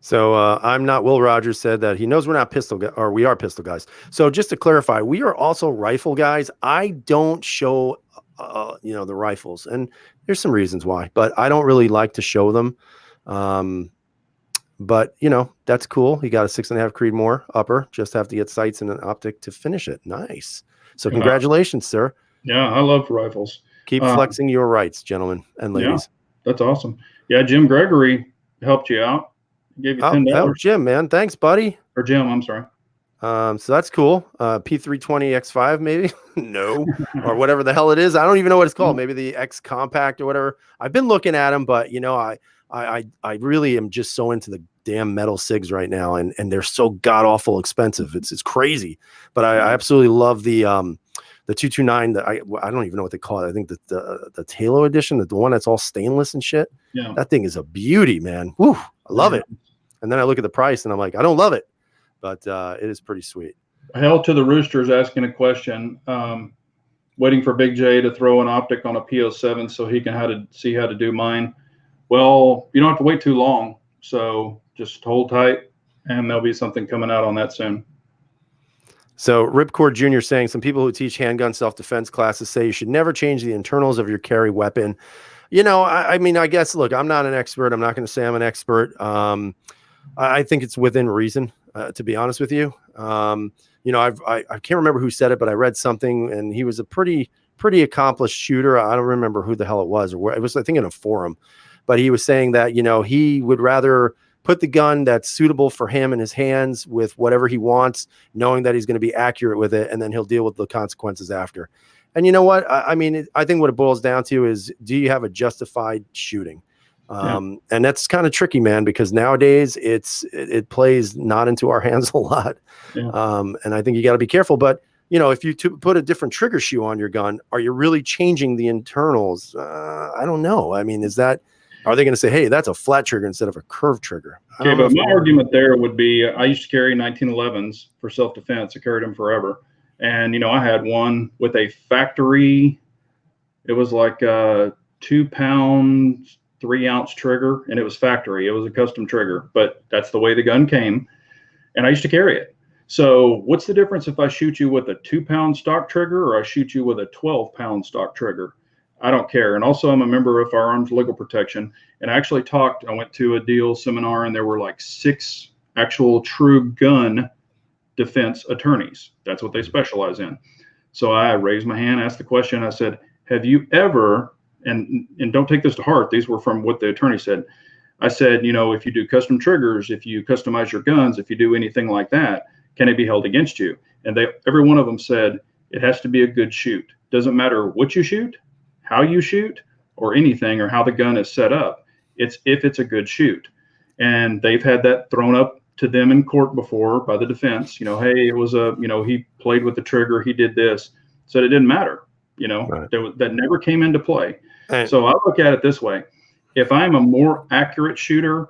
So I'm not. Will Rogers said that he knows we're not or we are pistol guys. So just to clarify, we are also rifle guys. I don't show, the rifles, and there's some reasons why, but I don't really like to show them. But that's cool. He got a 6.5 Creedmoor upper. Just have to get sights and an optic to finish it. Nice. So congratulations, sir. Yeah, I love rifles. Keep flexing your rights, gentlemen and ladies. Yeah, that's awesome. Yeah, Jim Gregory helped you out. He gave you $10. Oh, Jim, man. Thanks, buddy. Or Jim, I'm sorry. So that's cool. P320 X5, maybe? No. Or whatever the hell it is. I don't even know what it's called. Maybe the X Compact or whatever. I've been looking at them, but I really am just so into the damn metal SIGs right now, and they're so god awful expensive. It's crazy. But I absolutely love the 229. I don't even know what they call it. I think the Halo edition, the one that's all stainless and shit. Yeah. That thing is a beauty, man. Woo, I love it. And then I look at the price and I'm like, I don't love it, but it is pretty sweet. Hell to the Roosters asking a question. Waiting for Big J to throw an optic on a P07 so he can see how to do mine. Well, you don't have to wait too long, so just hold tight, and there'll be something coming out on that soon. So Ripcord Jr. saying some people who teach handgun self-defense classes say you should never change the internals of your carry weapon. I mean, I guess, look, I'm not an expert. I'm not going to say I'm an expert. I think it's within reason, to be honest with you. I can't remember who said it, but I read something, and he was a pretty accomplished shooter. I don't remember who the hell it was, or where it was, I think in a forum, but he was saying that, he would rather put the gun that's suitable for him in his hands with whatever he wants, knowing that he's going to be accurate with it, and then he'll deal with the consequences after. And you know what? I mean, I think what it boils down to is, do you have a justified shooting? And that's kind of tricky, man, because nowadays it plays not into our hands a lot. Yeah. And I think you got to be careful. But, if you put a different trigger shoe on your gun, are you really changing the internals? I don't know. I mean, are they going to say, hey, that's a flat trigger instead of a curved trigger? Okay, but my argument there would be, I used to carry 1911s for self-defense. I carried them forever. And, I had one with a factory, it was like a 2-pound, 3-ounce trigger, and it was factory. It was a custom trigger, but that's the way the gun came. And I used to carry it. So what's the difference if I shoot you with a 2-pound stock trigger or I shoot you with a 12-pound stock trigger? I don't care. And also, I'm a member of Firearms Legal Protection. And I actually I went to a deal seminar, and there were like 6 actual true gun defense attorneys. That's what they specialize in. So I raised my hand, asked the question. I said, have you ever, and don't take this to heart, these were from what the attorney said. I said, if you do custom triggers, if you customize your guns, if you do anything like that, can it be held against you? And every one of them said, it has to be a good shoot. Doesn't matter what you shoot, how you shoot, or anything, or how the gun is set up. It's if it's a good shoot. And they've had that thrown up to them in court before by the defense. Hey, it was he played with the trigger, he did this. Said it didn't matter. Right. That never came into play. Right. So I look at it this way. If I'm a more accurate shooter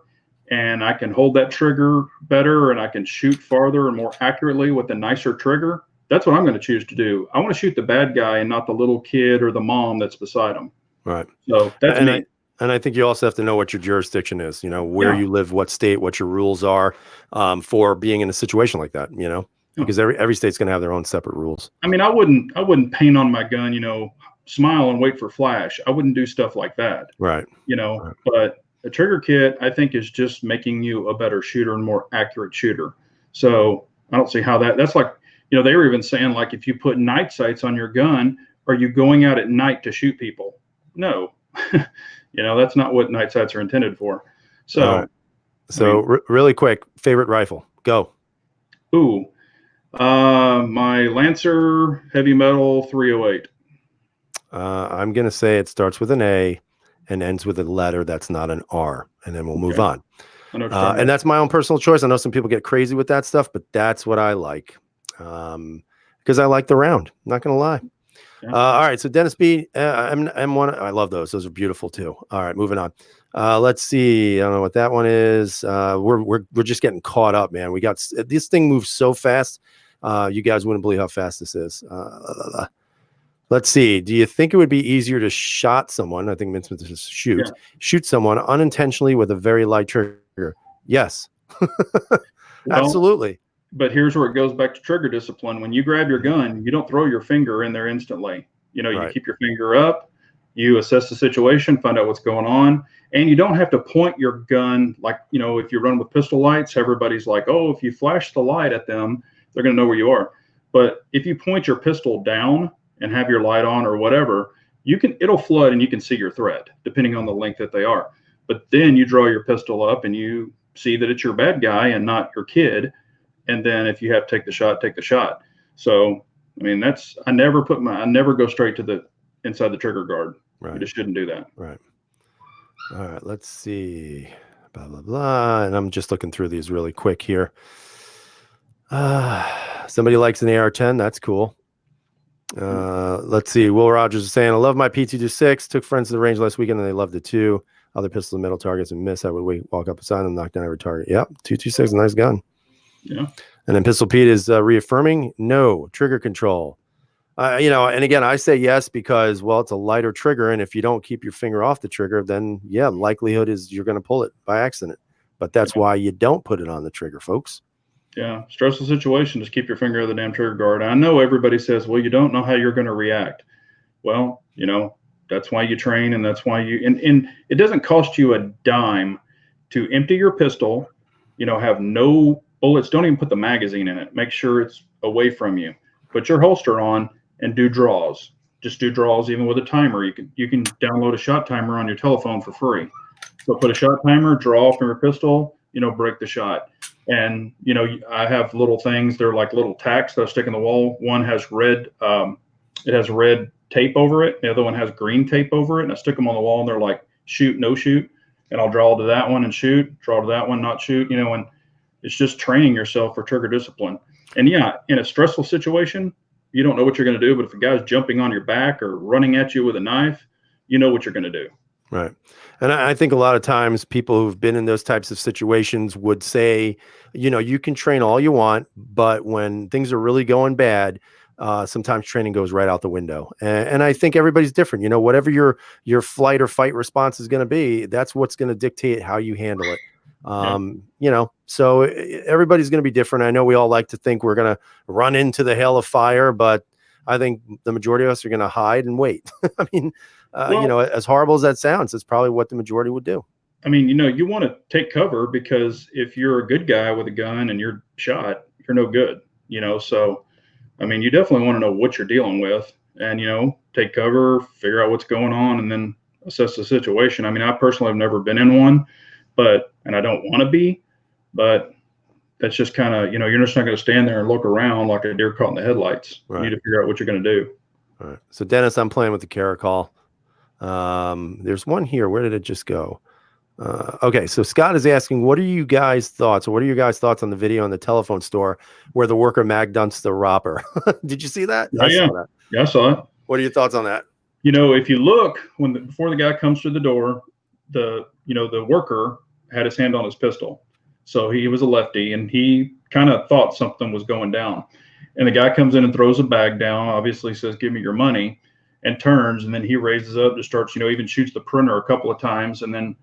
and I can hold that trigger better and I can shoot farther and more accurately with a nicer trigger, that's what I'm going to choose to do. I want to shoot the bad guy and not the little kid or the mom that's beside him. Right. So that's me. And I think you also have to know what your jurisdiction is, where you live, what state, what your rules are for being in a situation like that, because every state's going to have their own separate rules. I mean, I wouldn't paint on my gun, smile and wait for flash. I wouldn't do stuff like that, Right. Right. but a trigger kit, I think, is just making you a better shooter and more accurate shooter. So I don't see how that's like, they were even saying, like, if you put night sights on your gun, are you going out at night to shoot people? No, that's not what night sights are intended for. So, All right. So really quick, favorite rifle, go. My Lancer Heavy Metal 308. I'm going to say it starts with an A and ends with a letter that's not an R, and then we'll move on. And that's my own personal choice. I know some people get crazy with that stuff, but that's what I like, because I like the round. I'm not going to lie. Yeah. All right. So Dennis B, M1. I love those. Those are beautiful too. All right, moving on. Let's see. I don't know what that one is. We're just getting caught up, man. We got this thing moves so fast. You guys wouldn't believe how fast this is. Let's see. Do you think it would be easier to shoot someone? I think Vince is shoot someone unintentionally with a very light trigger? Yes, absolutely. But here's where it goes back to trigger discipline. When you grab your gun, you don't throw your finger in there instantly. You keep your finger up, you assess the situation, find out what's going on, and you don't have to point your gun like, if you run with pistol lights, everybody's like, oh, if you flash the light at them, they're going to know where you are. But if you point your pistol down and have your light on or whatever, it'll flood and you can see your threat depending on the length that they are. But then you draw your pistol up and you see that it's your bad guy and not your kid. And then if you have to take the shot, take the shot. So, I mean, I never go straight to the inside the trigger guard. Right. You just shouldn't do that. Right. All right. Let's see. Blah, blah, blah. And I'm just looking through these really quick here. Somebody likes an AR-10. That's cool. Let's see. Will Rogers is saying, I love my P226. Took friends to the range last weekend and they loved it too. Other pistols and middle targets and miss. I would walk up beside them, knock down every target. Yep. 226 is a nice gun. Yeah. And then Pistol Pete is reaffirming no trigger control. And again, I say yes because, well, it's a lighter trigger. And if you don't keep your finger off the trigger, then yeah, likelihood is you're going to pull it by accident. But that's why you don't put it on the trigger, folks. Yeah. Stressful situation. Just keep your finger out of the damn trigger guard. I know everybody says, well, you don't know how you're going to react. Well, that's why you train. And that's why and it doesn't cost you a dime to empty your pistol, have no bullets. Don't even put the magazine in it. Make sure it's away from you. Put your holster on and do draws. Just do draws even with a timer. You can download a shot timer on your telephone for free. So put a shot timer, draw from your pistol, break the shot. And, I have little things. They're like little tacks that I stick in the wall. One has red tape over it. The other one has green tape over it. And I stick them on the wall and they're like shoot, no shoot. And I'll draw to that one and shoot, draw to that one, not shoot, and it's just training yourself for trigger discipline. And yeah, in a stressful situation, you don't know what you're going to do, but if a guy's jumping on your back or running at you with a knife, you know what you're going to do. Right. And I think a lot of times people who've been in those types of situations would say, you can train all you want, but when things are really going bad, sometimes training goes right out the window. And I think everybody's different. Whatever your flight or fight response is going to be, that's what's going to dictate how you handle it. So everybody's going to be different. I know we all like to think we're going to run into the hail of fire, but I think the majority of us are going to hide and wait. I mean, as horrible as that sounds, it's probably what the majority would do. I mean, you want to take cover because if you're a good guy with a gun and you're shot, you're no good, so, I mean, you definitely want to know what you're dealing with and, take cover, figure out what's going on, and then assess the situation. I mean, I personally have never been in one, and I don't want to be, but that's just kind of, you're just not going to stand there and look around like a deer caught in the headlights. Right. You need to figure out what you're going to do. All right. So Dennis, I'm playing with the Caracol. There's one here. Where did it just go? Okay. So Scott is asking, what are your guys' thoughts on the video in the telephone store where the worker mag dumps the robber? Did you see that? I saw that. Yeah, I saw it. What are your thoughts on that? If you look before the guy comes through the door, the worker had his hand on his pistol. So he was a lefty and he kind of thought something was going down. And the guy comes in and throws a bag down, obviously says, give me your money, and turns. And then he raises up, just starts, even shoots the printer a couple of times and then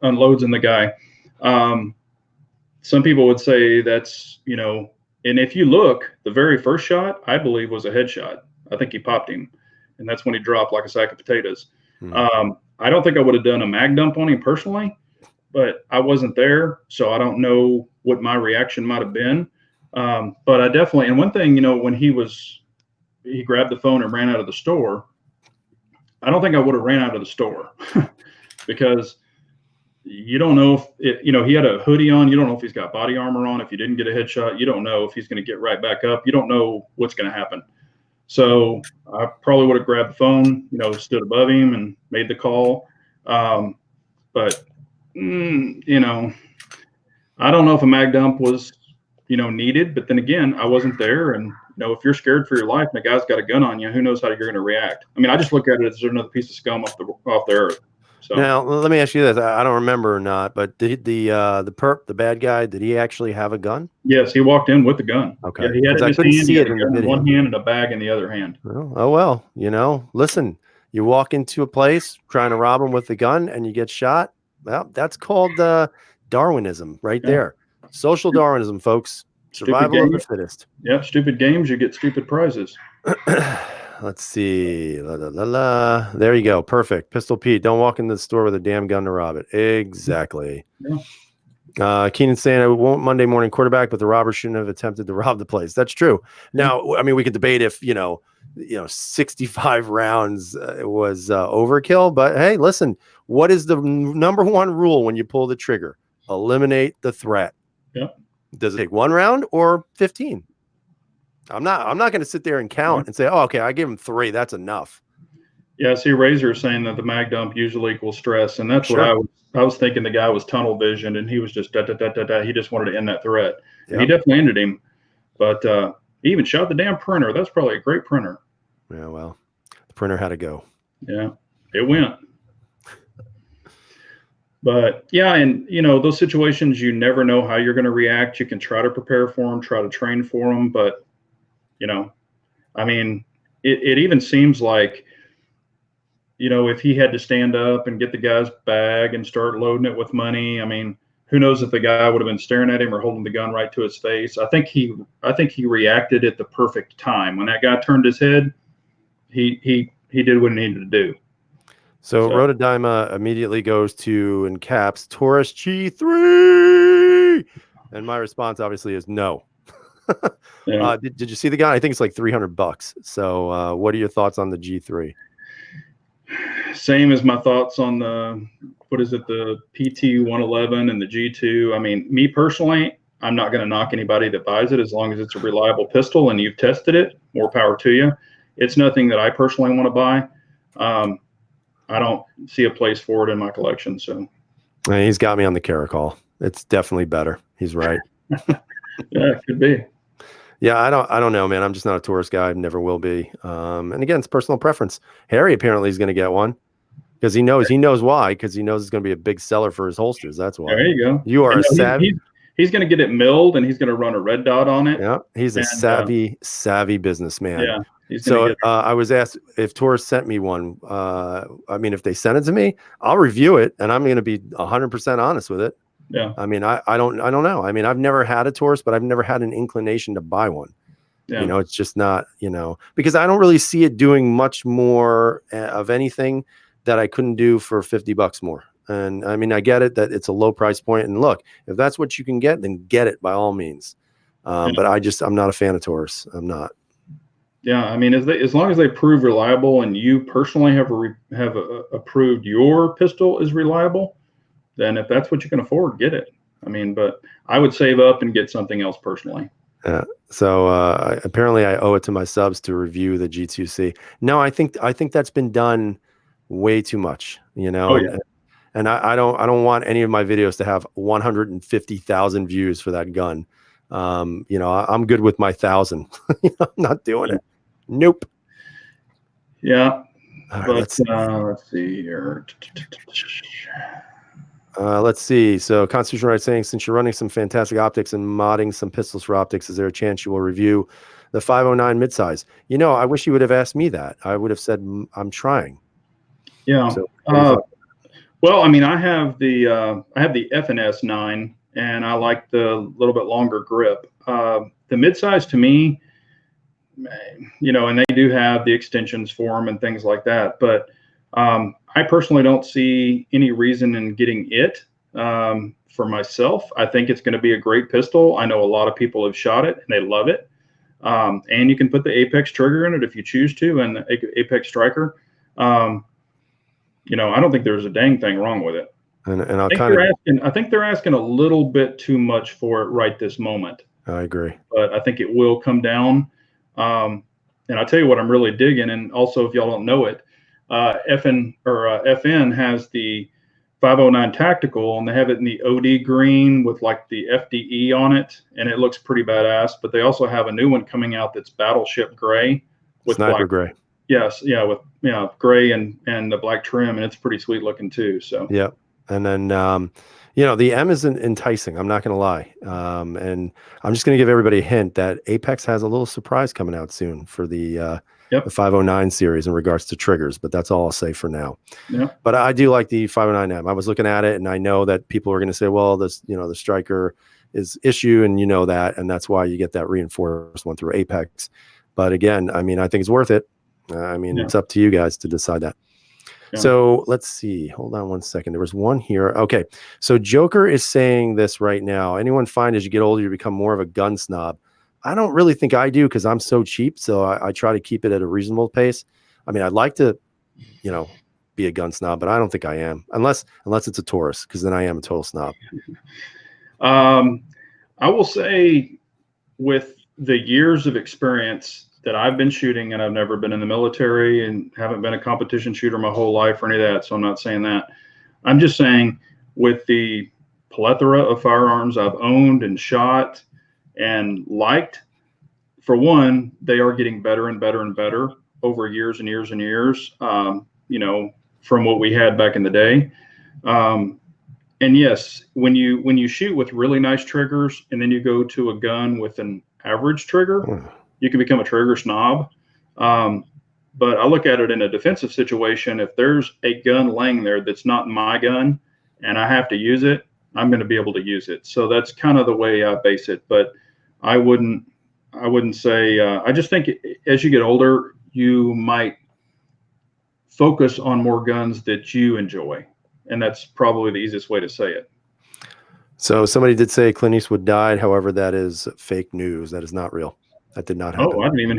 unloads in the guy. Some people would say that's, and if you look, the very first shot, I believe, was a headshot. I think he popped him. and that's when he dropped like a sack of potatoes. Hmm. I don't think I would have done a mag dump on him personally, but I wasn't there, so I don't know what my reaction might have been. But I definitely, and one thing, when he grabbed the phone and ran out of the store, I don't think I would have ran out of the store because you don't know if he had a hoodie on. You don't know if he's got body armor on. If you didn't get a headshot, you don't know if he's going to get right back up. You don't know what's going to happen. So I probably would have grabbed the phone, stood above him and made the call. But I don't know if a mag dump was, needed. But then again, I wasn't there, and if you're scared for your life and a guy's got a gun on you, who knows how you're going to react? I mean, I just look at it as another piece of scum off the earth. So Now, let me ask you this. I don't remember or not, but did the perp, the bad guy, did he actually have a gun? yes, he walked in with a gun. Okay. Yeah, he had it in I his couldn't hand. see He it had a in the gun in video. one hand and a bag in the other hand. Oh well, listen, you walk into a place trying to rob them with a gun and you get shot. Well, that's called Darwinism right Yeah. there. Social Darwinism, folks. Survival of the fittest. Yep, stupid games, you get stupid prizes. Let's see. There you go. Perfect. Pistol Pete. Don't walk into the store with a damn gun to rob it. Exactly. Yeah. Keenan saying I won't Monday morning quarterback, but the robber shouldn't have attempted to rob the place. That's true. Now, I mean, we could debate if 65 rounds was overkill, but hey, listen, what is the number one rule when you pull the trigger? Eliminate the threat. Yep. Does it take 1 round or 15? I'm not going to sit there and count and say, oh, okay, I give him 3. That's enough. Yeah, I see Razor saying that the mag dump usually equals stress, and that's what I was thinking. The guy was tunnel visioned, and he was just he just wanted to end that threat. And he definitely ended him, but he even shot the damn printer. That's probably a great printer. Yeah, well, the printer had to go. Yeah, it went. But yeah, and those situations, you never know how you're going to react. You can try to prepare for them, try to train for them, but I mean, it even seems like, if he had to stand up and get the guy's bag and start loading it with money, I mean, who knows if the guy would have been staring at him or holding the gun right to his face. I think he reacted at the perfect time. When that guy turned his head, he did what he needed to do. So Rotodima immediately goes to, in caps, Taurus G3. And my response obviously is no. Yeah. Did you see the gun? I think it's like $300. So what are your thoughts on the G3? Same as my thoughts on the PT 111 and the G2. I mean, me personally, I'm not going to knock anybody that buys it as long as it's a reliable pistol and you've tested it. More power to you. It's nothing that I personally want to buy. I don't see a place for it in my collection. So he's got me on the Caracol. It's definitely better. He's right. Yeah, it could be. Yeah, I don't know, man. I'm just not a Taurus guy. I never will be. And again, it's personal preference. Harry apparently is going to get one because he knows why, because he knows it's going to be a big seller for his holsters. That's why. There you go. You are a savvy. He's going to get it milled and he's going to run a red dot on it. Yeah, he's a savvy businessman. Yeah. So I was asked if Taurus sent me one. I mean, if they sent it to me, I'll review it, and I'm going to be 100% honest with it. Yeah. I mean, I don't know. I mean, I've never had a Taurus, but I've never had an inclination to buy one. Yeah. It's just not, because I don't really see it doing much more of anything that I couldn't do for $50 more. And I mean, I get it that it's a low price point. And look, if that's what you can get, then get it by all means. But I'm not a fan of Taurus. I'm not. Yeah, I mean, as long as they prove reliable, and you personally have approved your pistol is reliable, then if that's what you can afford, get it. I mean, but I would save up and get something else personally. So apparently, I owe it to my subs to review the G2C. No, I think that's been done way too much. Oh, yeah. And I don't want any of my videos to have 150,000 views for that gun. I'm good with my 1,000. I'm not doing it. Nope. Yeah. Right, but let's see here. Let's see. So Constitution Right saying, since you're running some fantastic optics and modding some pistols for optics, is there a chance you will review the 509 midsize? I wish you would have asked me that. I would have said I'm trying. Yeah. So, well, I mean, I have the FNS 9, and I like the little bit longer grip. The midsize to me, and they do have the extensions for them and things like that. But I personally don't see any reason in getting it for myself. I think it's going to be a great pistol. I know a lot of people have shot it and they love it. And you can put the Apex trigger in it if you choose to, and the Apex Striker. I don't think there's a dang thing wrong with it. And I think they're asking a little bit too much for it right this moment. I agree. But I think it will come down. And I'll tell you what I'm really digging. And also, if y'all don't know it, FN has the 509 Tactical, and they have it in the OD green with like the FDE on it, and it looks pretty badass. But they also have a new one coming out that's Battleship Gray with Sniper Gray. Yes, yeah, with gray and the black trim, and it's pretty sweet looking too. So yeah. And then, the M is enticing. I'm not going to lie. And I'm just going to give everybody a hint that Apex has a little surprise coming out soon for the 509 series in regards to triggers, but that's all I'll say for now. Yeah. But I do like the 509M. I was looking at it and I know that people are going to say, well, this, the Striker is issue, and that, and that's why you get that reinforced one through Apex. But again, I think it's worth it. It's up to you guys to decide that. Yeah. So let's see. Hold on one second. There was one here. Okay. So Joker is saying this right now. Anyone find as you get older, you become more of a gun snob? I don't really think I do, because I'm so cheap. So I try to keep it at a reasonable pace. I'd like to, be a gun snob, but I don't think I am, unless it's a Taurus, because then I am a total snob. I will say, with the years of experience that I've been shooting, and I've never been in the military and haven't been a competition shooter my whole life or any of that, so I'm not saying that. I'm just saying, with the plethora of firearms I've owned and shot and liked, for one, they are getting better and better and better over years and years and years, from what we had back in the day. And yes, when you shoot with really nice triggers and then you go to a gun with an average trigger, you can become a trigger snob. But I look at it in a defensive situation. If there's a gun laying there that's not my gun and I have to use it, I'm going to be able to use it. So that's kind of the way I base it. But I wouldn't say, I just think as you get older, you might focus on more guns that you enjoy. And that's probably the easiest way to say it. So somebody did say Clint Eastwood died. However, that is fake news. That is not real. That did not happen. Oh, I didn't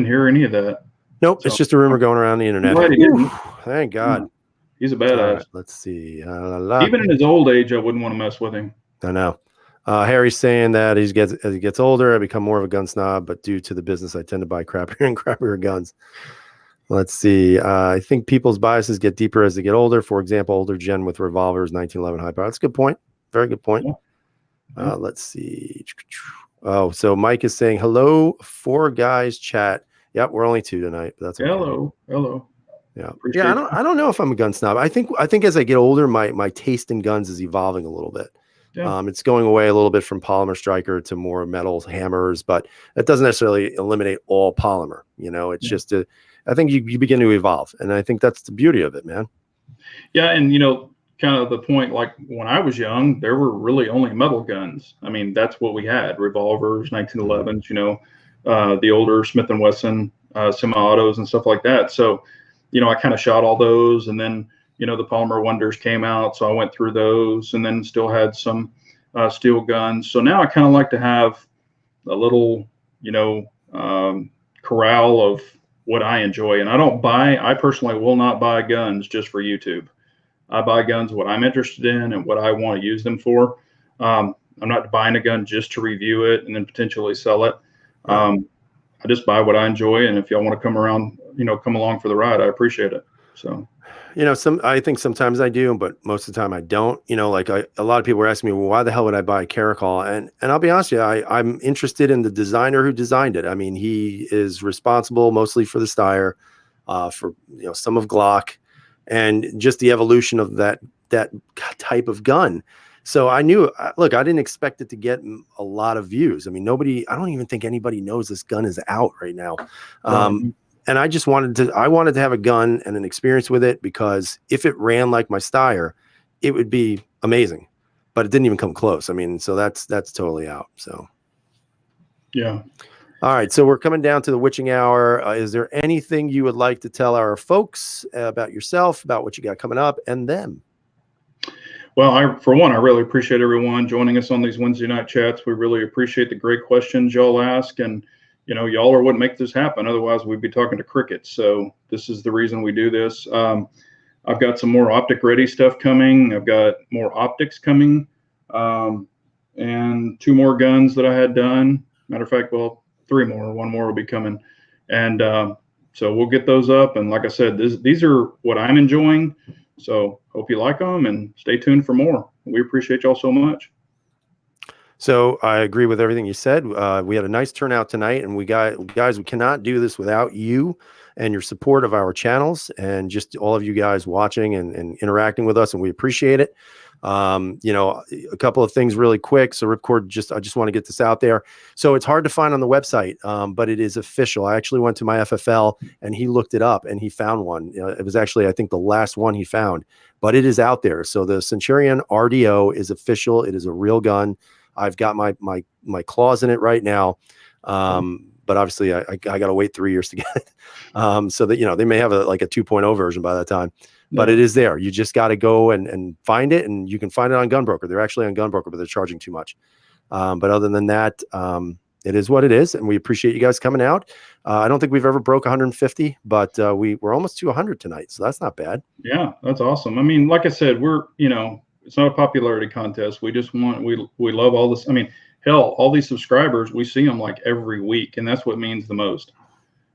hear any of that. Nope. So, it's just a rumor going around the internet. Thank God. He's a badass. Right, let's see. Even in his old age, I wouldn't want to mess with him. I know. Harry's saying that as he gets older, I become more of a gun snob, but due to the business, I tend to buy crappier and crappier guns. Let's see. I think people's biases get deeper as they get older. For example, older gen with revolvers, 1911 high power. That's a good point. Very good point. Yeah. Let's see. Oh, so Mike is saying, hello, 4 guys chat. Yep, we're only 2 tonight. But that's okay. Hello. Yeah. Appreciate I don't know if I'm a gun snob. I think as I get older, my taste in guns is evolving a little bit. Yeah. It's going away a little bit from polymer striker to more metal hammers, but that doesn't necessarily eliminate all polymer. It's just I think you begin to evolve, and I think that's the beauty of it, man. Yeah, and kind of the point, like when I was young, there were really only metal guns. That's what we had: revolvers, 1911s, the older Smith & Wesson semi-autos and stuff like that. So, I kind of shot all those, and then the Polymer Wonders came out, so I went through those, and then still had some steel guns. So now I kind of like to have a little, corral of what I enjoy. And I personally will not buy guns just for YouTube. I buy guns what I'm interested in and what I want to use them for. I'm not buying a gun just to review it and then potentially sell it. I just buy what I enjoy, and if y'all want to come along for the ride, I appreciate it. So, I think sometimes I do, but most of the time I don't. A lot of people are asking me, well, why the hell would I buy a Caracol? And I'll be honest with you, I'm interested in the designer who designed it. He is responsible mostly for the Steyr, for some of Glock, and just the evolution of that type of gun. So I knew, look, I didn't expect it to get a lot of views. I don't even think anybody knows this gun is out right now. And I just wanted to have a gun and an experience with it, because if it ran like my Steyr, it would be amazing, but it didn't even come close. So that's totally out. So, yeah. All right, so we're coming down to the witching hour. Is there anything you would like to tell our folks about yourself, about what you got coming up, and them? Well, for one, I really appreciate everyone joining us on these Wednesday night chats. We really appreciate the great questions y'all ask, and y'all are what make this happen. Otherwise, we'd be talking to crickets. So this is the reason we do this. I've got some more optic ready stuff coming. I've got more optics coming, and 2 more guns that I had done. Matter of fact, well, 3 more. 1 more will be coming, and so we'll get those up. And like I said, these are what I'm enjoying. So hope you like them, and stay tuned for more. We appreciate y'all so much. So I agree with everything you said. We had a nice turnout tonight, and guys, we cannot do this without you and your support of our channels, and just all of you guys watching and interacting with us, and we appreciate it. A couple of things really quick. So Ripcord, I just want to get this out there. So it's hard to find on the website, but it is official. I actually went to my FFL and he looked it up and he found one. It was actually, I think, the last one he found, but it is out there. So the Centurion RDO is official. It is a real gun. I've got my claws in it right now. But obviously I got to wait 3 years to get it. So that, they may have a 2.0 version by that time. But it is there. You just got to go and find it, and you can find it on Gunbroker. They're actually on Gunbroker, but they're charging too much. But other than that, it is what it is, and we appreciate you guys coming out. I don't think we've ever broke 150, but we're almost to 100 tonight, so that's not bad. Yeah, that's awesome. I mean, like I said, we're it's not a popularity contest. We just we love all this. I mean, hell, all these subscribers, we see them like every week, and that's what means the most.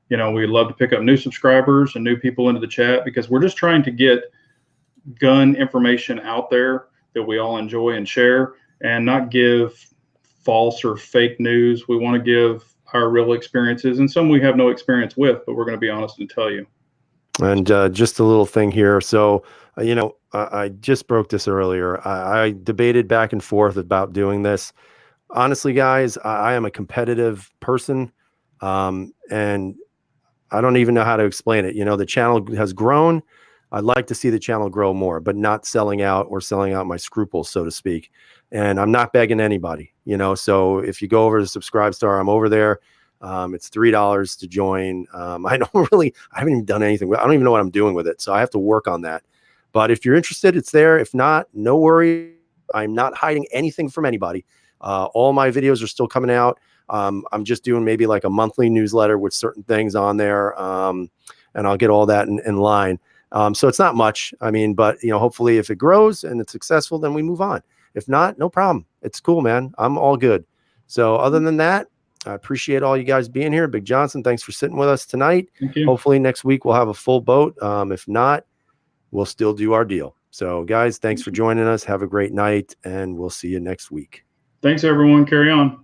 We love to pick up new subscribers and new people into the chat, because we're just trying to get gun information out there that we all enjoy and share, and not give false or fake news. We want to give our real experiences, and some we have no experience with, but we're going to be honest and tell you. And just a little thing here. So, I just broke this earlier. I debated back and forth about doing this. Honestly, guys, I am a competitive person, and I don't even know how to explain it. The channel has grown. I'd like to see the channel grow more, but not selling out my scruples, so to speak. And I'm not begging anybody, so if you go over to Subscribestar, I'm over there. It's $3 to join. I haven't even done anything. I don't even know what I'm doing with it. So I have to work on that. But if you're interested, it's there. If not, no worry. I'm not hiding anything from anybody. All my videos are still coming out. I'm just doing maybe like a monthly newsletter with certain things on there. And I'll get all that in line. So it's not much. I mean, but hopefully if it grows and it's successful, then we move on. If not, no problem. It's cool, man. I'm all good. So other than that, I appreciate all you guys being here. Big Johnson, thanks for sitting with us tonight. Thank you. Hopefully next week we'll have a full boat. If not, we'll still do our deal. So guys, thanks for joining us. Have a great night, and we'll see you next week. Thanks, everyone. Carry on.